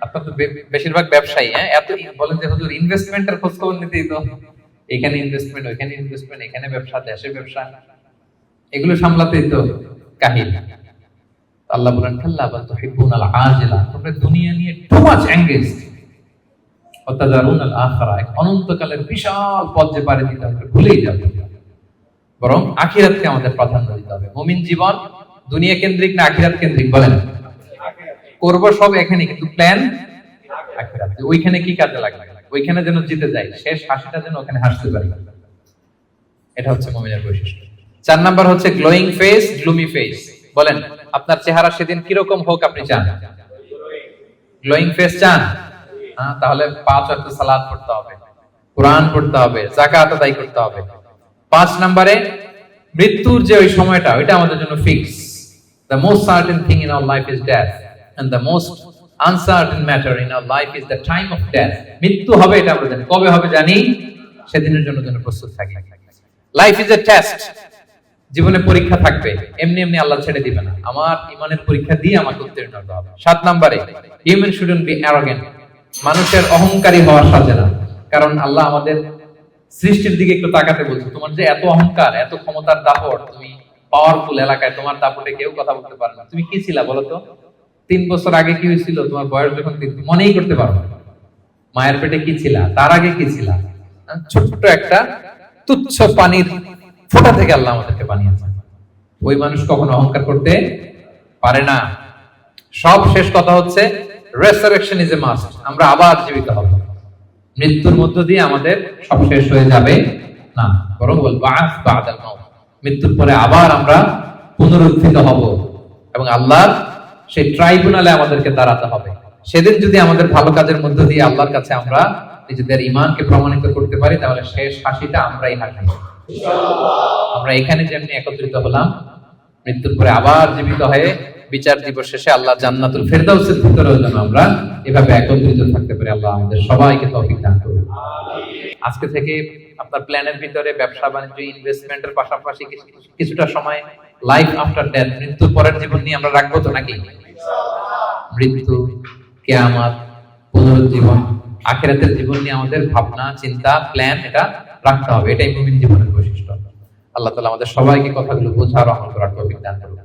আপনার তো বেশিরভাগ ব্যবসায়ী, হ্যাঁ, এত বলেন যে হুজুর ইনভেস্টমেন্টের খোঁজ খবর নিতেই তো, এখানে ইনভেস্টমেন্ট, ওইখানে ইনভেস্টমেন্ট, এখানে ব্যবসা, দেশে ব্যবসা, এগুলো সামলাতেই তো কাহিল। আল্লাহ বলেন কাল্লা বাল তুহিব্বুনাল আজিলা, তোমরা দুনিয়া নিয়ে টু মাচ এনগেজড, ওয়া তাযারুনাল আখিরা, এক অনন্তকালের বিশাল পথ যে পাড়ি দিতে হবে ভুলেই যাবে। বরং আখিরাতকে আমাদের প্রাধান্য দিতে হবে। মুমিন জীবন দুনিয়া কেন্দ্রিক না আখিরাত কেন্দ্রিক বলেন? করব সব এখানে, কিন্তু প্ল্যান আখিরাত। ওইখানে কি কাজে লাগবে, ওইখানে যেন জিতে যাই, শেষ হাসিটা যেন ওখানে হাসতে পারি। এটা হচ্ছে মুমিনের বৈশিষ্ট্য। 4 নাম্বার হচ্ছে গ্লোয়িং ফেস, গ্লুমি ফেস। বলেন আপনার চেহারা সেদিন কিরকম হোক আপনি চান? গ্লোয়িং ফেস চান? তাহলে 5 ওয়াক্ত সালাত পড়তে হবে, কোরআন পড়তে হবে, যাকাত আদায় করতে হবে। 5 নম্বরে মৃত্যুর যে ওই সময়টা, ওইটা আমাদের জন্য fix. The most certain thing in our life is death, and the most uncertain matter in our life is the time of death. মৃত্যু হবে এটা আমরা জানি, কবে হবে জানি, সেদিনের জন্য প্রস্তুত থাকি। লাইফ ইজ এ টেস্ট, জীবনে পরীক্ষা থাকবে, এমনি এমনি আল্লাহ ছেড়ে দিবে না, আমার ঈমানের পরীক্ষা দিয়ে আমাকে উত্তীর্ণ হতে হবে। 7 নম্বরে হিউম্যান শুডন্ট বি অ্যারোগেন্ট, মানুষের অহংকারী হওয়ার সাজে না। কারণ আল্লাহ আমাদের সৃষ্টির দিকে একটু তাকাতে বলছে, তোমার যে এত অহংকার, এত ক্ষমতার দাপট, তুমি পাওয়ারফুল এলাকায়, তোমার দাপটে কেউ কথা বলতে পারে না। তুমি কি ছিলা বলো তো? 3 বছর আগে কি হয়েছিল, তোমার বয়স যখন 3, মনেই করতে পারো না। মায়ের পেটে কি ছিলা, তার আগে কি ছিলা? ছোট্ট একটা তুচ্ছ পানির ফোঁটা থেকে আল্লাহ আমাদেরকে বানিয়েছেন। ওই মানুষ কখনো অহংকার করতে পারে না। সব শেষ কথা হচ্ছে রেসারেকশন ইজ এ মাস্ট, আমরা আবার জীবিত হব। মৃত্যুর মধ্য দিয়ে আমাদের সব শেষ হয়ে যাবে না, বরং বলবো বা'আস বা'দাল মাউত, মৃত্যুর পরে আবার আমরা পুনরুত্থিত হব এবং আল্লাহর সেই ট্রাইব্যুনালে আমাদেরকে দাঁড়াতে হবে। সেদিন যদি আমাদের ভালো কাজের মধ্য দিয়ে আল্লাহর কাছে আমরা নিজেদের ঈমানকে প্রমাণিত করতে পারি, তাহলে শেষ হাসিটা আমরাই হাসি ইনশাআল্লাহ। আমরা এখানে যেমনি একত্রিত হলাম, মৃত্যুর পরে আবার জীবিত হয়ে বিচার দিবস শেষে আল্লাহ জান্নাতুল ফেরদাউসের ভিতরেও যেন আমরা এভাবে একত্রিত থাকতে পারি। আল্লাহ আমাদের সবাইকে তৌফিক দান করুন। আজকে থেকে আপনার প্ল্যানের ভিতরে ব্যবসা বাণিজ্য, ইনভেস্টমেন্টের পাশাপাশি কিছুটা সময় লাইফ আফটার ডেথ, মৃত্যুর পরের জীবন নিয়ে আমরা রাখবো তো নাকি? মৃত্যু, কিয়ামত, পুনরুজ্জীবন, আখিরাতের জীবন নিয়ে আমাদের ভাবনা, চিন্তা, প্ল্যান এটা রাখতে হবে। এটাই মুমিন জীবনের বৈশিষ্ট্য। আল্লাহ তাআলা আমাদের সবাইকে কথাগুলো বোঝার, আমল করার তৌফিক দান করুন।